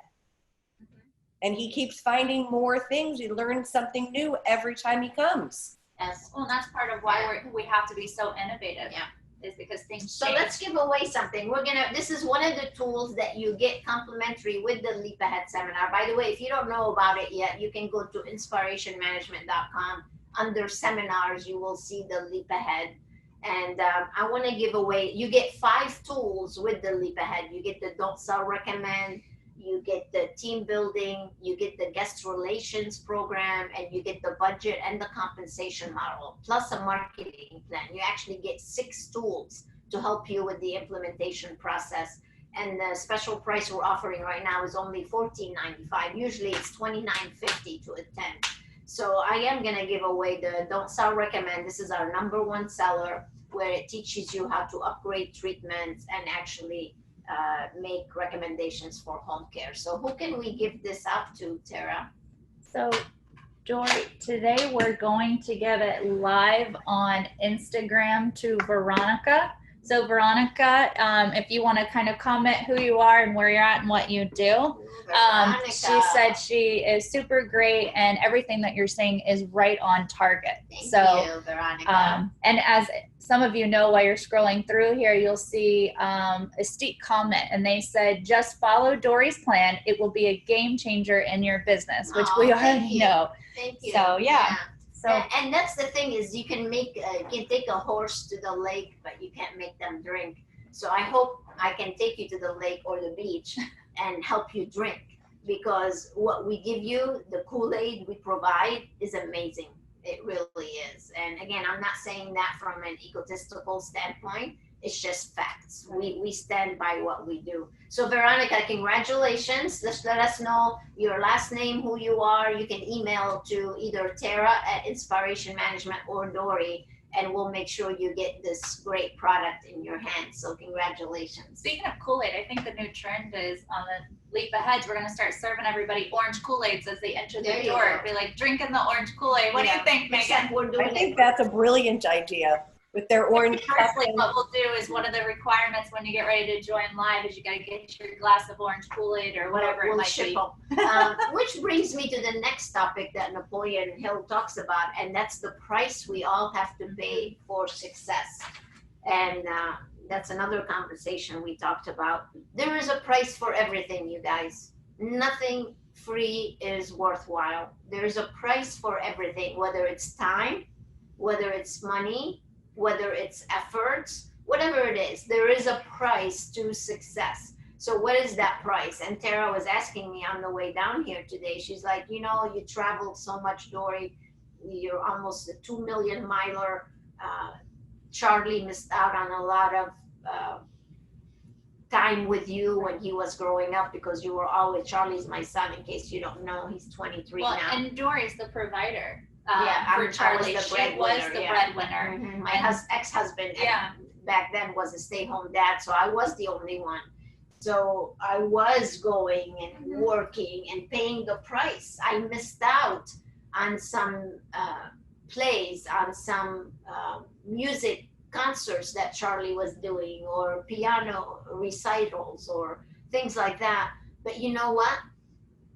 And he keeps finding more things. He learns something new every time he comes. Yes. Well, and that's part of why we have to be so innovative. Yeah. Is because things So change. let's give away something. This is one of the tools that you get complimentary with the Leap Ahead seminar. By the way, if you don't know about it yet, you can go to inspirationmanagement.com. Under seminars, you will see the Leap Ahead. And I want to give away, you get 5 tools with the Leap Ahead. You get the Don't Sell Recommend, you get the team building, you get the guest relations program, and you get the budget and the compensation model, plus a marketing plan. You actually get 6 tools to help you with the implementation process. And the special price we're offering right now is only $14.95. Usually it's $29.50 to attend. So I am going to give away the Don't Sell Recommend. This is our #1 seller, where it teaches you how to upgrade treatments and actually make recommendations for home care. So who can we give this out to, Tara? So, Dori, today we're going to give it live on Instagram to Veronica. So Veronica, if you want to kind of comment who you are and where you're at and what you do. She said she is super great and everything that you're saying is right on target. Thank you, Veronica. And as some of you know, while you're scrolling through here, you'll see a steep comment, and they said, just follow Dori's plan. It will be a game changer in your business, which we already know. Thank you. So, yeah. So, and that's the thing is you can take a horse to the lake, but you can't make them drink. So I hope I can take you to the lake or the beach and help you drink, because what we give you, the Kool-Aid we provide, is amazing. It really is. And again, I'm not saying that from an egotistical standpoint. It's just facts. We stand by what we do. So Veronica, congratulations. Let us know your last name, who you are. You can email to either Tara at Inspiration Management or Dori, and we'll make sure you get this great product in your hands. So congratulations. Speaking of Kool-Aid, I think the new trend is on the Leap Aheads, we're going to start serving everybody orange Kool-Aids as they enter the door. Be like, drinking the orange Kool-Aid. What do you think, Meaghan? I think that's a brilliant idea. With their orange cup. What we'll do is one of the requirements when you get ready to join live is you got to get your glass of orange Kool-Aid or whatever it might be. Which brings me to the next topic that Napoleon Hill talks about, and that's the price we all have to pay for success. And that's another conversation we talked about. There is a price for everything, you guys. Nothing free is worthwhile. There's a price for everything, whether it's time, whether it's money, whether it's efforts, whatever it is, there is a price to success. So what is that price? And Tara was asking me on the way down here today, she's like, you traveled so much, Dori, you're almost a 2 million miler. Charlie missed out on a lot of time with you when he was growing up, because you were always, Charlie's my son, in case you don't know, he's 23 now. And Dori's the provider. For Charlie, she was the breadwinner. Mm-hmm. My ex-husband back then was a stay-home dad, so I was the only one. So I was going and working and paying the price. I missed out on some plays, on some music concerts that Charlie was doing, or piano recitals, or things like that. But you know what?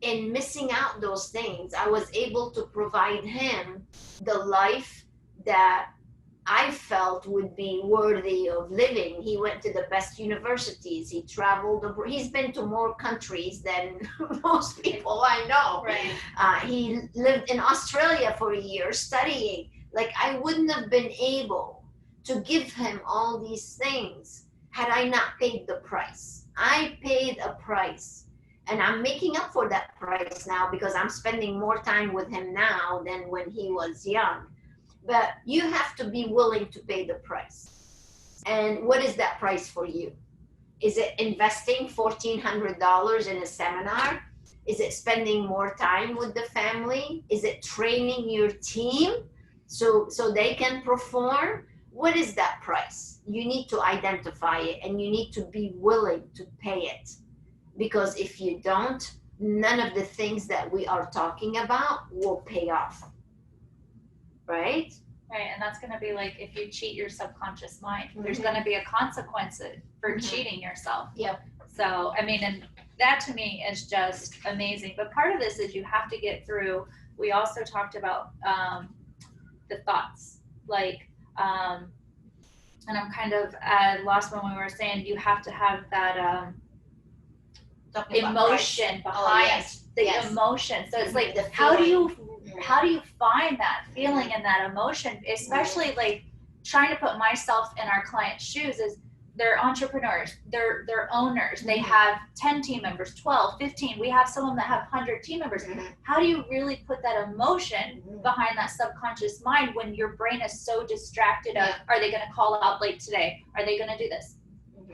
In missing out those things, I was able to provide him the life that I felt would be worthy of living. He went to the best universities. He traveled. He's been to more countries than most people I know. Right. He lived in Australia for a year studying. Like, I wouldn't have been able to give him all these things had I not paid the price. I paid a price. And I'm making up for that price now, because I'm spending more time with him now than when he was young. But you have to be willing to pay the price. And what is that price for you? Is it investing $1,400 in a seminar? Is it spending more time with the family? Is it training your team so they can perform? What is that price? You need to identify it, and you need to be willing to pay it. Because if you don't, none of the things that we are talking about will pay off. right? Right, and that's going to be like if you cheat your subconscious mind, there's Mhm. going to be a consequence for Mhm. cheating yourself. Yep. So, I mean, and that to me is just amazing. But part of this is you have to get through. We also talked about the thoughts, like, and I'm kind of lost when we were saying you have to have that Talking about emotion Christ. Oh, behind yes. the Yes. emotion. So it's like, The how do you feeling. how do you find that feeling and that emotion, especially like trying to put myself in our clients' shoes? Is they're entrepreneurs, they're owners, they Mhm. have 10 team members, 12, 15, we have some of them that have 100 team members. Mhm. How do you really put that emotion Mhm. behind that subconscious mind when your brain is so distracted of, Yeah. are they going to call out late today, are they going to do this?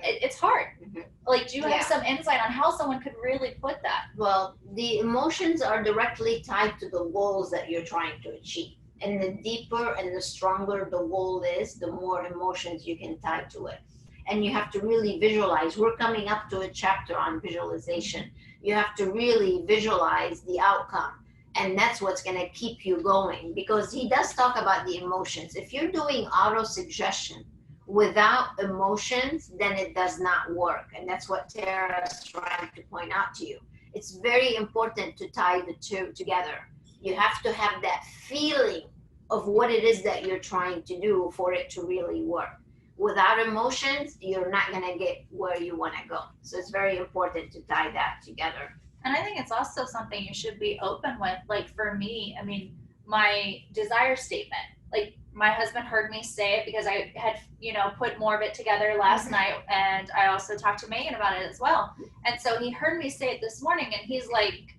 It's hard. Mhm. Like, do you Yeah. have some insight on how someone could really put that? Well, the emotions are directly tied to the goals that you're trying to achieve. And the deeper and the stronger the goal is, the more emotions you can tie to it. And you have to really visualize. We're coming up to a chapter on visualization. You have to really visualize the outcome. And that's what's going to keep you going, because he does talk about the emotions. If you're doing auto-suggestion without emotions, then it does not work. And that's what Tara's trying to point out to you. It's very important to tie the two together. You have to have that feeling of what it is that you're trying to do for it to really work. Without emotions, you're not going to get where you want to go. So it's very important to tie that together. And I think it's also something you should be open with. Like, for me, I mean, my desire statement, like, my husband heard me say it because I had, put more of it together last night. And I also talked to Meaghan about it as well. And so he heard me say it this morning, and he's like,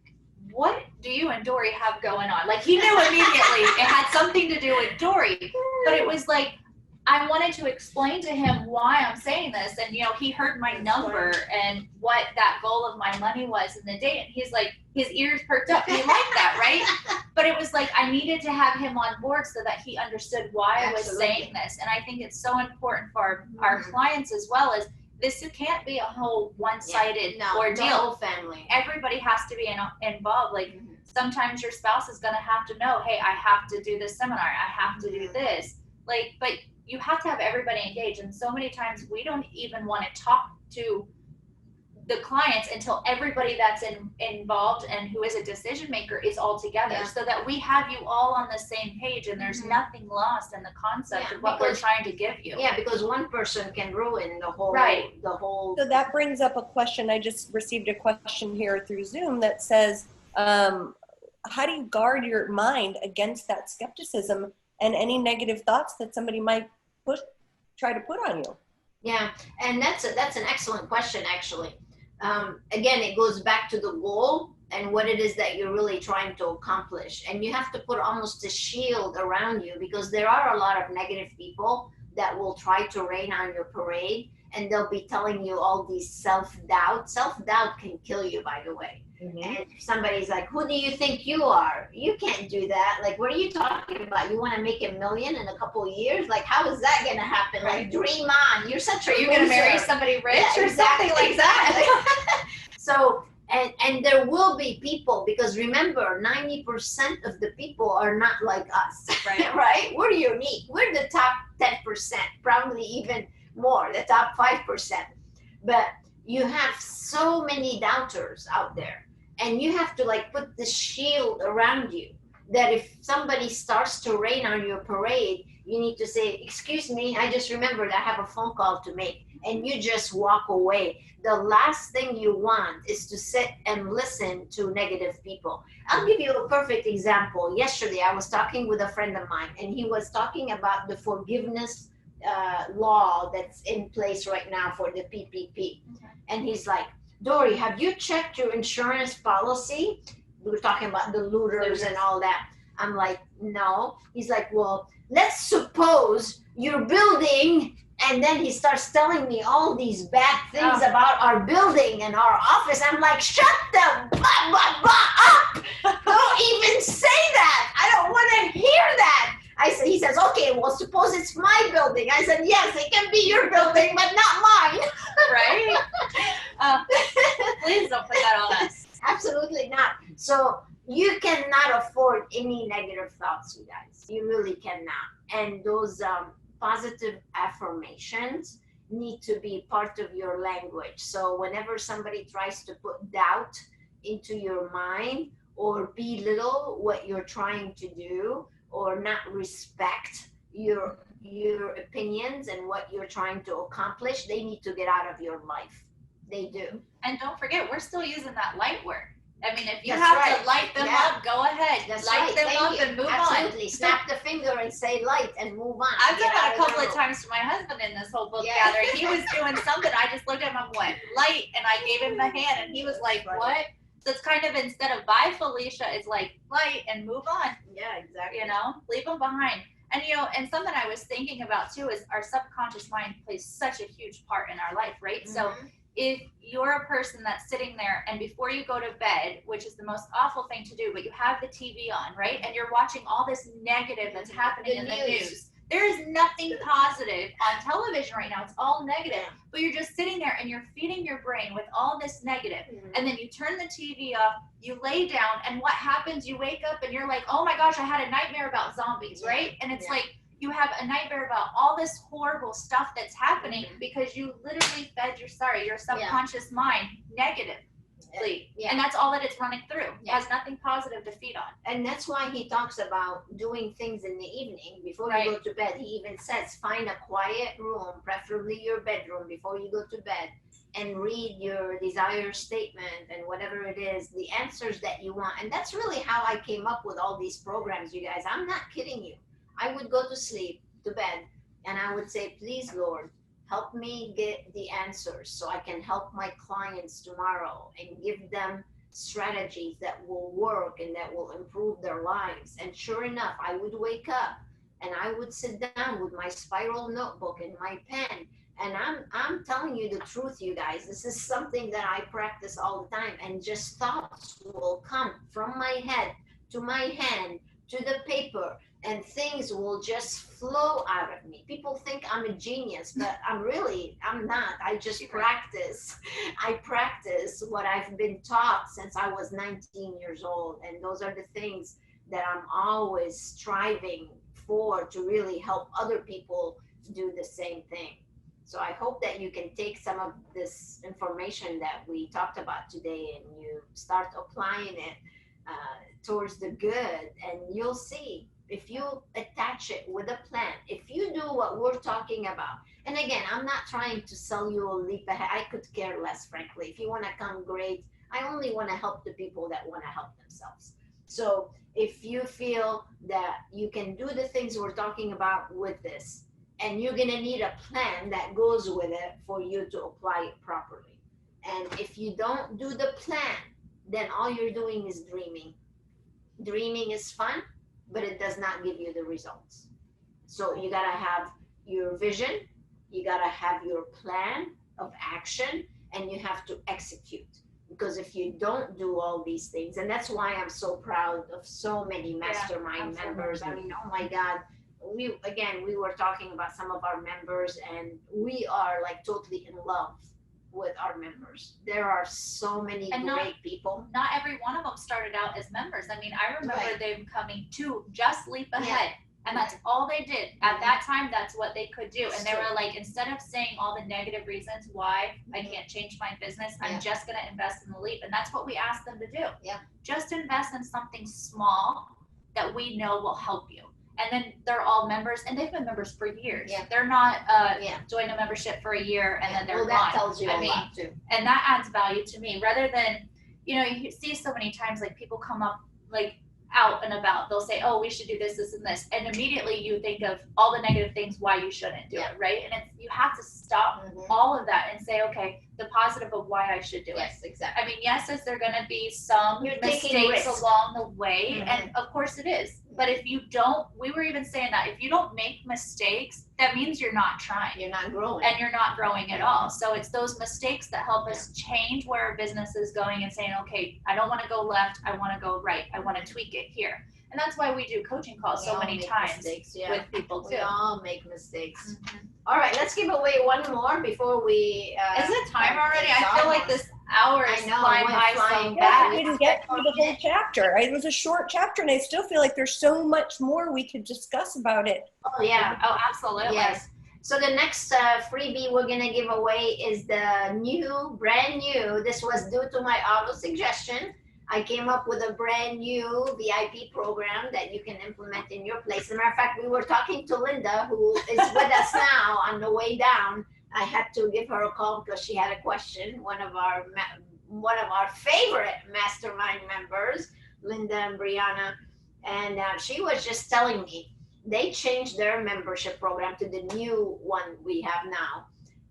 what do you and Dori have going on? Like, he knew immediately it had something to do with Dori. But it was like, I wanted to explain to him why I'm saying this. And, he heard my number and what that goal of my money was in the day. And he's like, his ears perked up. He liked that, right? But it was like, I needed to have him on board so that he understood why I was saying this. And I think it's so important for our clients as well, as this can't be a whole one-sided ordeal. The whole family. Everybody has to be involved. Like, sometimes your spouse is going to have to know, hey, I have to do this seminar. I have to do this. Like, but you have to have everybody engaged. And so many times we don't even want to talk to the clients until everybody that's involved and who is a decision maker is all together, so that we have you all on the same page and there's nothing lost in the concept of what we're trying to give you. Yeah, because one person can ruin the whole, So that brings up a question. I just received a question here through Zoom that says, how do you guard your mind against that skepticism and any negative thoughts that somebody might try to put on you? Yeah, and that's an excellent question, actually. Again, it goes back to the goal and what it is that you're really trying to accomplish. And you have to put almost a shield around you, because there are a lot of negative people that will try to rain on your parade, and they'll be telling you all these self-doubt. Self-doubt can kill you, by the way. And if somebody's like, who do you think you are? You can't do that. Like, what are you talking about? You want to make $1 million in a couple of years? Like, how is that going to happen? Like, dream on. You're such a Are you going to marry somebody rich or something like that? So, and there will be people, because remember, 90% of the people are not like us, right? We're unique. We're the top 10%, probably even more, the top 5%. But you have so many doubters out there. And you have to put the shield around you, that if somebody starts to rain on your parade, you need to say, excuse me, I just remembered I have a phone call to make. And you just walk away. The last thing you want is to sit and listen to negative people. I'll give you a perfect example. Yesterday, I was talking with a friend of mine, and he was talking about the forgiveness law that's in place right now for the PPP. And he's like, Dori, have you checked your insurance policy? We were talking about the looters and all that. I'm like, no. He's like, well, let's suppose you're building, and then he starts telling me all these bad things about our building and our office. I'm like, shut the up! Don't even say that. I don't want to hear that. He says, okay, well, suppose it's my building. I said, yes, it can be your building, but not mine. Right? Please don't put that on us. Absolutely not. So You cannot afford any negative thoughts, you guys. You really cannot. And those positive affirmations need to be part of your language. So whenever somebody tries to put doubt into your mind or belittle what you're trying to do or not respect your opinions and what you're trying to accomplish, they need to get out of your life. They do. And don't forget, we're still using that light word. I mean, if you That's have right. to light them up, go ahead. That's light right. them Thank up you. and move Absolutely. on. Snap the finger and say light and move on. I've done Get that out a of couple the of room. times to my husband in this whole book Yeah. gathering. He was doing something. I just looked at him and went, light. And I gave him the hand and he was like, Right. what? So it's kind of instead of bye, Felicia, it's like light and move on. Yeah, exactly. You know, leave them behind. And, you know, and something I was thinking about too is our subconscious mind plays such a huge part in our life, right? Mm-hmm. So if you're a person that's sitting there and before you go to bed, which is the most awful thing to do, but you have the TV on, right? And you're watching all this negative that's happening in the news. There is nothing positive on television right now. It's all negative. Yeah. But you're just sitting there and you're feeding your brain with all this negative. Mhm. And then you turn the TV off, you lay down, and what happens? You wake up and you're like, oh my gosh, I had a nightmare about zombies, right? And it's like, you have a nightmare about all this horrible stuff that's happening because you literally fed your subconscious mind negatively. Yeah. And that's all that it's running through. It Yeah. has nothing positive to feed on. And that's why he talks about doing things in the evening before Right. you go to bed. He even says, find a quiet room, preferably your bedroom, before you go to bed, and read your desire statement and whatever it is, the answers that you want. And that's really how I came up with all these programs, you guys. I'm not kidding you. I would go to sleep, to bed, and I would say, please, Lord, help me get the answers so I can help my clients tomorrow and give them strategies that will work and that will improve their lives. And sure enough, I would wake up and I would sit down with my spiral notebook and my pen. And I'm telling you the truth, you guys. This is something that I practice all the time. And just thoughts will come from my head to my hand to the paper. And things will just flow out of me. People think I'm a genius, but I'm not. I just practice. I practice what I've been taught since I was 19 years old. And those are the things that I'm always striving for, to really help other people do the same thing. So I hope that you can take some of this information that we talked about today and you start applying it towards the good, and you'll see. If you attach it with a plan, if you do what we're talking about, and again, I'm not trying to sell you a leap ahead. I could care less, frankly. If you want to come, great. I only want to help the people that want to help themselves. So if you feel that you can do the things we're talking about with this, and you're going to need a plan that goes with it for you to apply it properly. And if you don't do the plan, then all you're doing is dreaming. Dreaming is fun, but it does not give you the results. So you gotta have your vision, you gotta have your plan of action, and you have to execute. Because if you don't do all these things, and that's why I'm so proud of so many mastermind members. I mean, oh my God, we were talking about some of our members, and we are like totally in love with our members. There are so many great people. Not every one of them started out as members. I mean, I remember them coming to just leap ahead. And that's all they did. At that time, that's what they could do. And they were like, instead of saying all the negative reasons why I can't change my business, I'm just going to invest in the leap. And that's what we asked them to do. Yeah. Just invest in something small that we know will help you. And then they're all members, and they've been members for years. Yeah. They're not join a membership for a year and then they're gone. That tells you a lot too. And that adds value to me, rather than, you know, you see so many times like people come up like out and about, they'll say, oh, we should do this, this, and this, and immediately you think of all the negative things why you shouldn't do it, right? And it's, you have to stop all of that and say, okay, the positive of why I should do it. Yes, exactly. I mean, yes, is there going to be some mistakes along the way? And of course it is. But if you don't, we were even saying that if you don't make mistakes, that means you're not trying. You're not growing. And you're not growing at all. So it's those mistakes that help us change where our business is going and saying, okay, I don't want to go left. I want to go right. I want to tweak it here. And that's why we do coaching calls so many times with people too. We all make mistakes. All right, let's give away one more before we. Is it time already? I feel like this hours I know, flying went by flying so by. Yeah, fast. we didn't get through the whole chapter. It was a short chapter, and I still feel like there's so much more we could discuss about it. Oh yeah. Oh, absolutely. Yes. So the next freebie we're gonna give away is the brand new. This was due to my auto suggestion. I came up with a brand new VIP program that you can implement in your place. As a matter of fact, we were talking to Linda, who is with us now on the way down. I had to give her a call because she had a question. One of our favorite mastermind members, Linda and Brianna, and she was just telling me they changed their membership program to the new one we have now.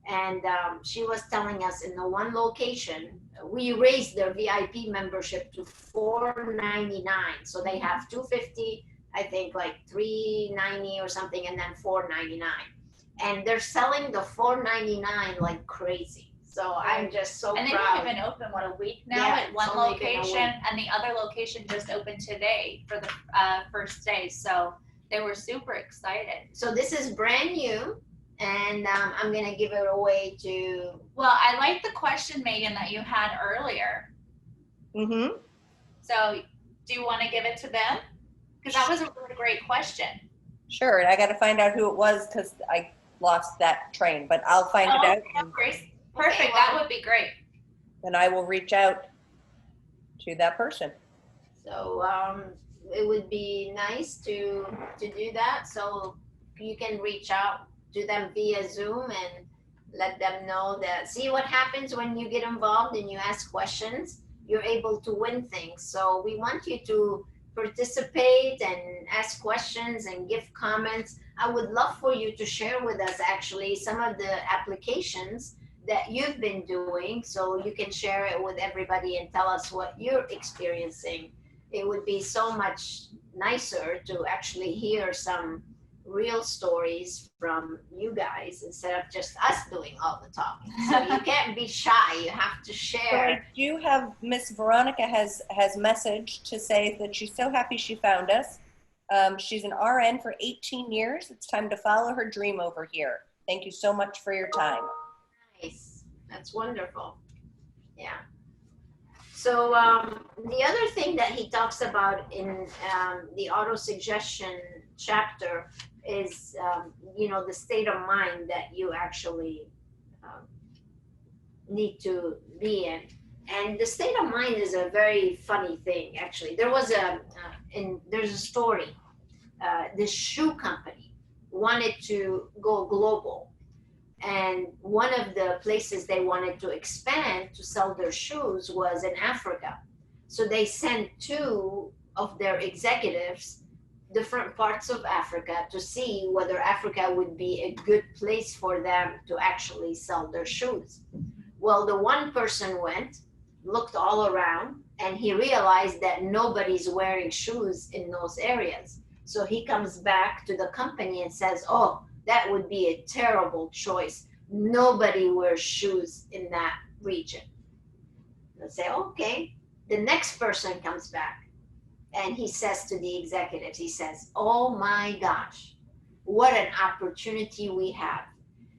And she was telling us in the one location, we raised their VIP membership to $4.99. So they have $250, I think like $3.90 or something, and then $4.99. And they're selling the $4.99 like crazy. So I'm just so And proud. they've been open, what, a week now Yeah, at one it's only been a location, week. and the other location just opened today for the first day. So they were super excited. So this is brand new, and I'm gonna give it away to. Well, I like the question, Meaghan, that you had earlier. Mm-hmm. So do you want to give it to them? Because that was a really great question. Sure, and I got to find out who it was because I lost that train, but I'll find it out. No worries. Perfect. Okay, That well, would be great. And I will reach out to that person. So it would be nice to do that. So you can reach out to them via Zoom and let them know that. See what happens when you get involved and you ask questions. You're able to win things. So we want you to participate and ask questions and give comments. I would love for you to share with us actually some of the applications that you've been doing, so you can share it with everybody and tell us what you're experiencing. It would be so much nicer to actually hear some real stories from you guys instead of just us doing all the talking. So you can't be shy, you have to So share. I do have Miss Veronica has messaged to say that she's so happy she found us. She's an RN for 18 years. It's time to follow her dream over here. Thank you so much for your time. Nice, that's wonderful. Yeah. So the other thing that he talks about in the auto suggestion chapter is, the state of mind that you actually need to be in. And the state of mind is a very funny thing, actually. There's a story. This shoe company wanted to go global. And one of the places they wanted to expand to sell their shoes was in Africa. So they sent two of their executives different parts of Africa to see whether Africa would be a good place for them to actually sell their shoes. Well, the one person went, looked all around, and he realized that nobody's wearing shoes in those areas. So he comes back to the company and says, oh, that would be a terrible choice. Nobody wears shoes in that region. They'll say, okay. The next person comes back and he says to the executives, he says, oh my gosh, what an opportunity we have.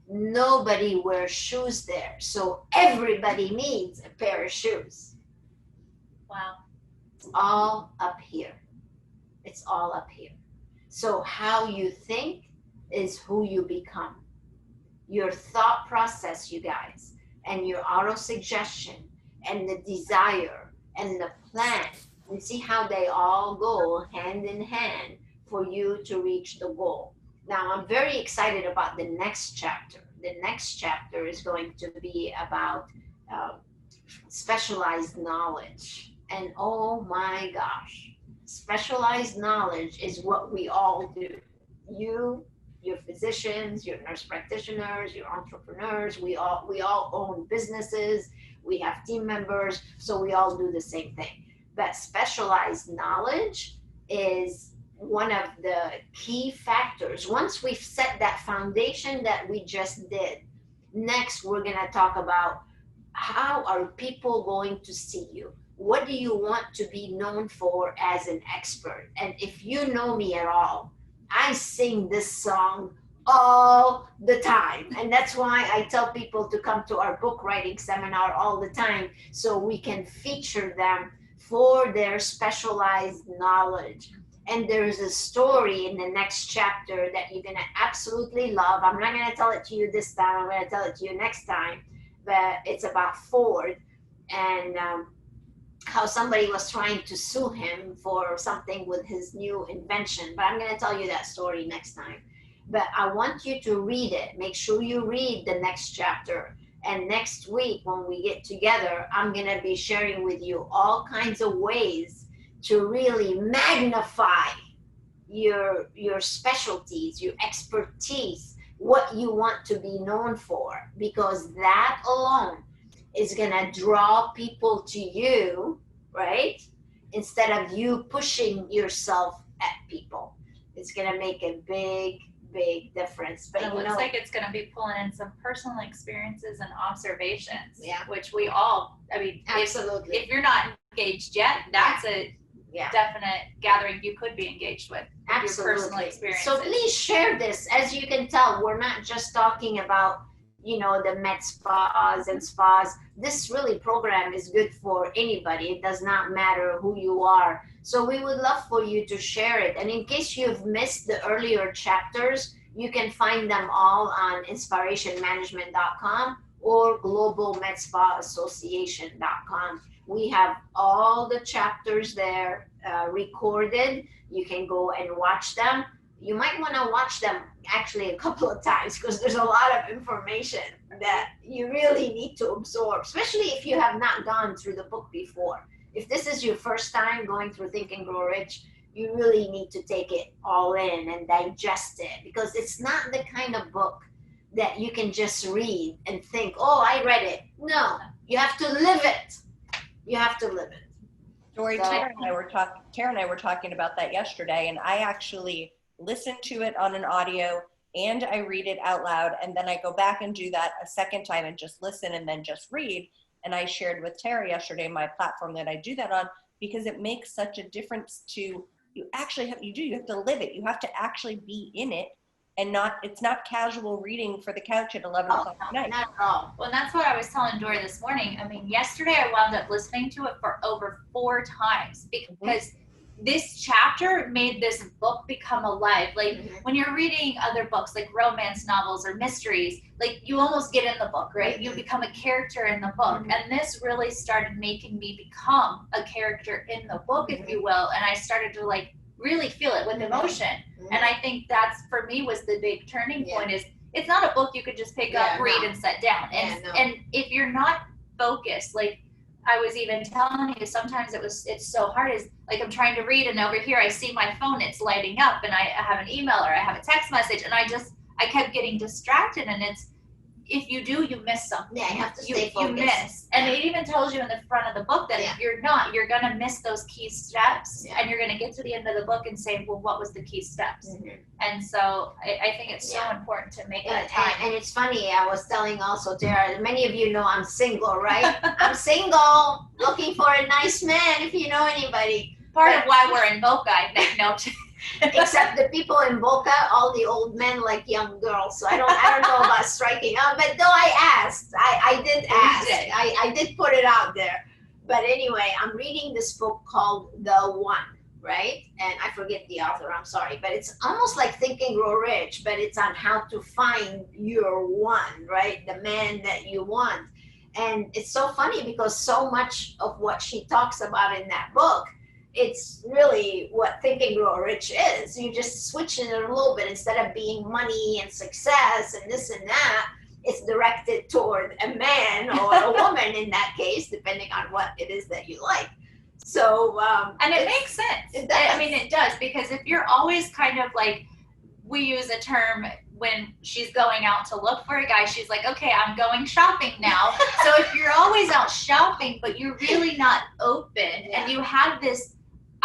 Nobody wears shoes there. So everybody needs a pair of shoes. Wow. It's all up here. It's all up here. So how you think is who you become. Your thought process, you guys, and your auto suggestion and the desire and the plan, and see how they all go hand in hand for you to reach the goal. Now, I'm very excited about the next chapter. The next chapter is going to be about specialized knowledge. And oh my gosh, specialized knowledge is what we all do. You, your physicians, your nurse practitioners, your entrepreneurs, we all own businesses, we have team members, so we all do the same thing. But specialized knowledge is one of the key factors. Once we've set that foundation that we just did, next we're going to talk about how are people going to see you? What do you want to be known for as an expert? And if you know me at all, I sing this song all the time. And that's why I tell people to come to our book writing seminar all the time, so we can feature them for their specialized knowledge. And there's a story in the next chapter that you're going to absolutely love. I'm not going to tell it to you this time. I'm going to tell it to you next time. But it's about Ford and how somebody was trying to sue him for something with his new invention. But I'm going to tell you that story next time. But I want you to read it. Make sure you read the next chapter. And next week, when we get together, I'm going to be sharing with you all kinds of ways to really magnify your specialties, your expertise, what you want to be known for, because that alone is going to draw people to you, right? Instead of you pushing yourself at people. It's going to make a big difference. But it looks like it's going to be pulling in some personal experiences and observations, which we all, I mean, absolutely. If you're not engaged yet, that's a definite gathering you could be engaged with. Absolutely. Your personal experiences. So please share this. As you can tell, we're not just talking about, you know, the med spas and spas. This really program is good for anybody. It does not matter who you are. So we would love for you to share it. And in case you've missed the earlier chapters, you can find them all on inspirationmanagement.com or globalmedspa-association.com. We have all the chapters there recorded. You can go and watch them. You might want to watch them actually a couple of times, because there's a lot of information that you really need to absorb, especially if you have not gone through the book before. If this is your first time going through Think and Grow Rich, you really need to take it all in and digest it, because it's not the kind of book that you can just read and think, oh, I read it. No, you have to live it. You have to live it. Dori, Tara and I were talking about that yesterday, and I actually listen to it on an audio and I read it out loud, and then I go back and do that a second time and just listen and then just read. And I shared with Tara yesterday my platform that I do that on, because it makes such a difference to you have to live it. You have to actually be in it, and it's not casual reading for the couch at 11 o'clock at night. Not at all. Well, that's what I was telling Dori this morning. I mean, yesterday I wound up listening to it for over 4 times, because this chapter made this book become alive. Like when you're reading other books, like romance novels or mysteries, like you almost get in the book, right? You become a character in the book. And this really started making me become a character in the book, if you will. And I started to like really feel it with emotion. And I think that's, for me, was the big turning point. Is it's not a book you could just pick up, read, and set down. And if you're not focused, like I was even telling you, sometimes it's so hard. Is like I'm trying to read, and over here I see my phone, it's lighting up, and I have an email or I have a text message, and I kept getting distracted. And it's, if you do, you miss something. Yeah, you have to stay focused. You miss. And it even tells you in the front of the book that if you're not, you're going to miss those key steps, and you're going to get to the end of the book and say, well, what was the key steps? And so I think it's so important to make that time. And it's funny, I was telling also Tara, many of you know I'm single, right? I'm single, looking for a nice man, if you know anybody. Part of why we're in Boca, I think, no. Except the people in Boca, all the old men like young girls. So I don't know about striking out. But though I asked, I did ask. I did put it out there. But anyway, I'm reading this book called The One, right? And I forget the author, I'm sorry. But it's almost like Think and Grow Rich, but it's on how to find your one, right? The man that you want. And it's so funny because so much of what she talks about in that book, it's really what Think and Grow Rich is. You just switch it a little bit. Instead of being money and success and this and that, it's directed toward a man or a woman in that case, depending on what it is that you like. So, and it makes sense. It does. I mean, it does, because if you're always kind of like, we use a term when she's going out to look for a guy, she's like, okay, I'm going shopping now. So if you're always out shopping, but you're really not open, and you have this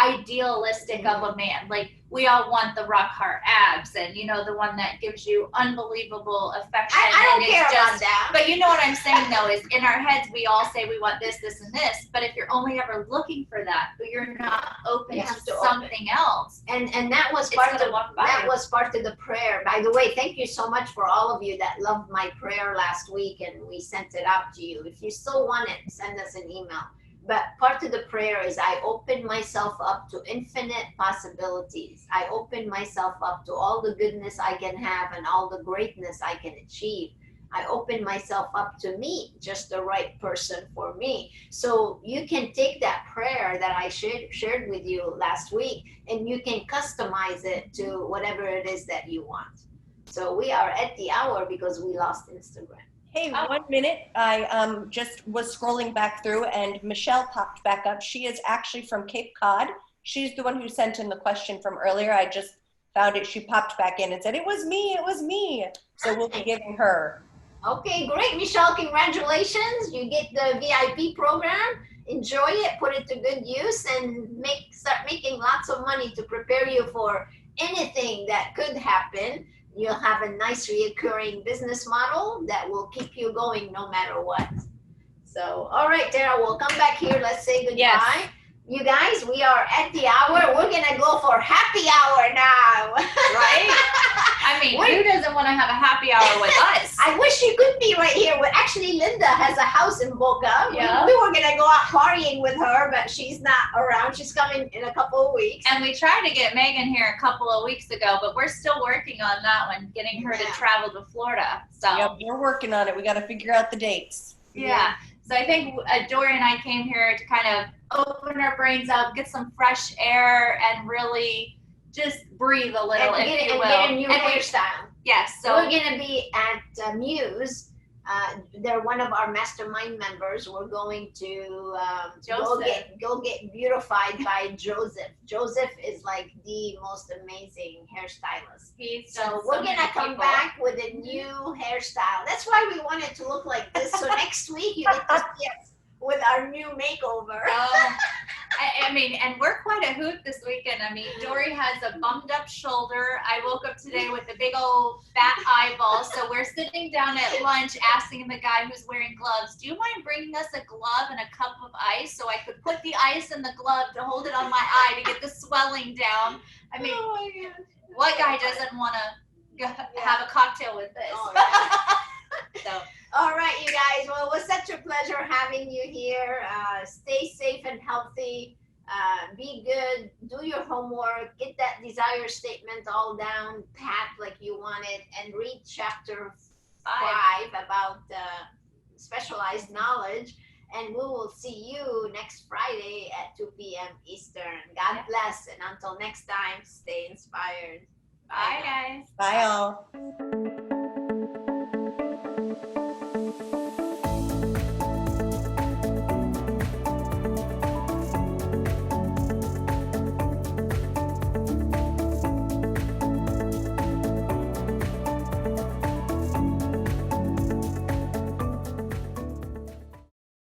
idealistic of a man. Like, we all want the rock hard abs and, you know, the one that gives you unbelievable affection. I don't and care it's about that. But you know what I'm saying, though, is in our heads, we all say we want this, this, and this. But if you're only ever looking for that, but you're not open You to have to something else. And that was It's part gonna of walk by that you. was part of the prayer. By the way, thank you so much for all of you that loved my prayer last week, and we sent it out to you. If you still want it, send us an email. But part of the prayer is I open myself up to infinite possibilities. I open myself up to all the goodness I can have and all the greatness I can achieve. I open myself up to meet just the right person for me. So you can take that prayer that I shared with you last week, and you can customize it to whatever it is that you want. So we are at the hour because we lost Instagram. Hey, 1 minute. I just was scrolling back through and Michelle popped back up. She is actually from Cape Cod. She's the one who sent in the question from earlier. I just found it. She popped back in and said, it was me, it was me. So we'll be giving her. Okay, great, Michelle, congratulations. You get the VIP program. Enjoy it, put it to good use, and start making lots of money to prepare you for anything that could happen. You'll have a nice reoccurring business model that will keep you going no matter what. So, all right, Tara, we'll come back here. Let's say goodbye. Yes. You guys, we are at the hour. We're going to go for happy hour now. Right? I mean, who doesn't want to have a happy hour with us? I wish you could be right here. Well, actually, Linda has a house in Boca. Yeah. We were going to go out partying with her, but she's not around. She's coming in a couple of weeks. And we tried to get Meaghan here a couple of weeks ago, but we're still working on that one, getting her to travel to Florida. So Yep, we're working on it. We got to figure out the dates. yeah. So I think Dori and I came here to kind of open our brains up, get some fresh air, and really just breathe a little, And if you will. get a new hairstyle. Yes. So we're going to be at Muse. They're one of our mastermind members. We're going to go get beautified by Joseph. Joseph is like the most amazing hairstylist. So we're going to come back with a new hairstyle. That's why we want it to look like this. So next week you get to see us with our new makeover. I mean, and we're quite a hoot this weekend. I mean, Dori has a bummed up shoulder. I woke up today with a big old fat eyeball. So we're sitting down at lunch asking the guy who's wearing gloves, do you mind bringing us a glove and a cup of ice so I could put the ice in the glove to hold it on my eye to get the swelling down? I mean, what guy doesn't want to have a cocktail with this? Oh, yeah. So. All right, you guys. Well, it was such a pleasure having you here. Stay safe and healthy. Be good. Do your homework. Get that desire statement all down, pat like you want it, and read chapter 5 about specialized knowledge. And we will see you next Friday at 2 p.m. Eastern. God bless. And until next time, stay inspired. Bye, guys. Bye, all.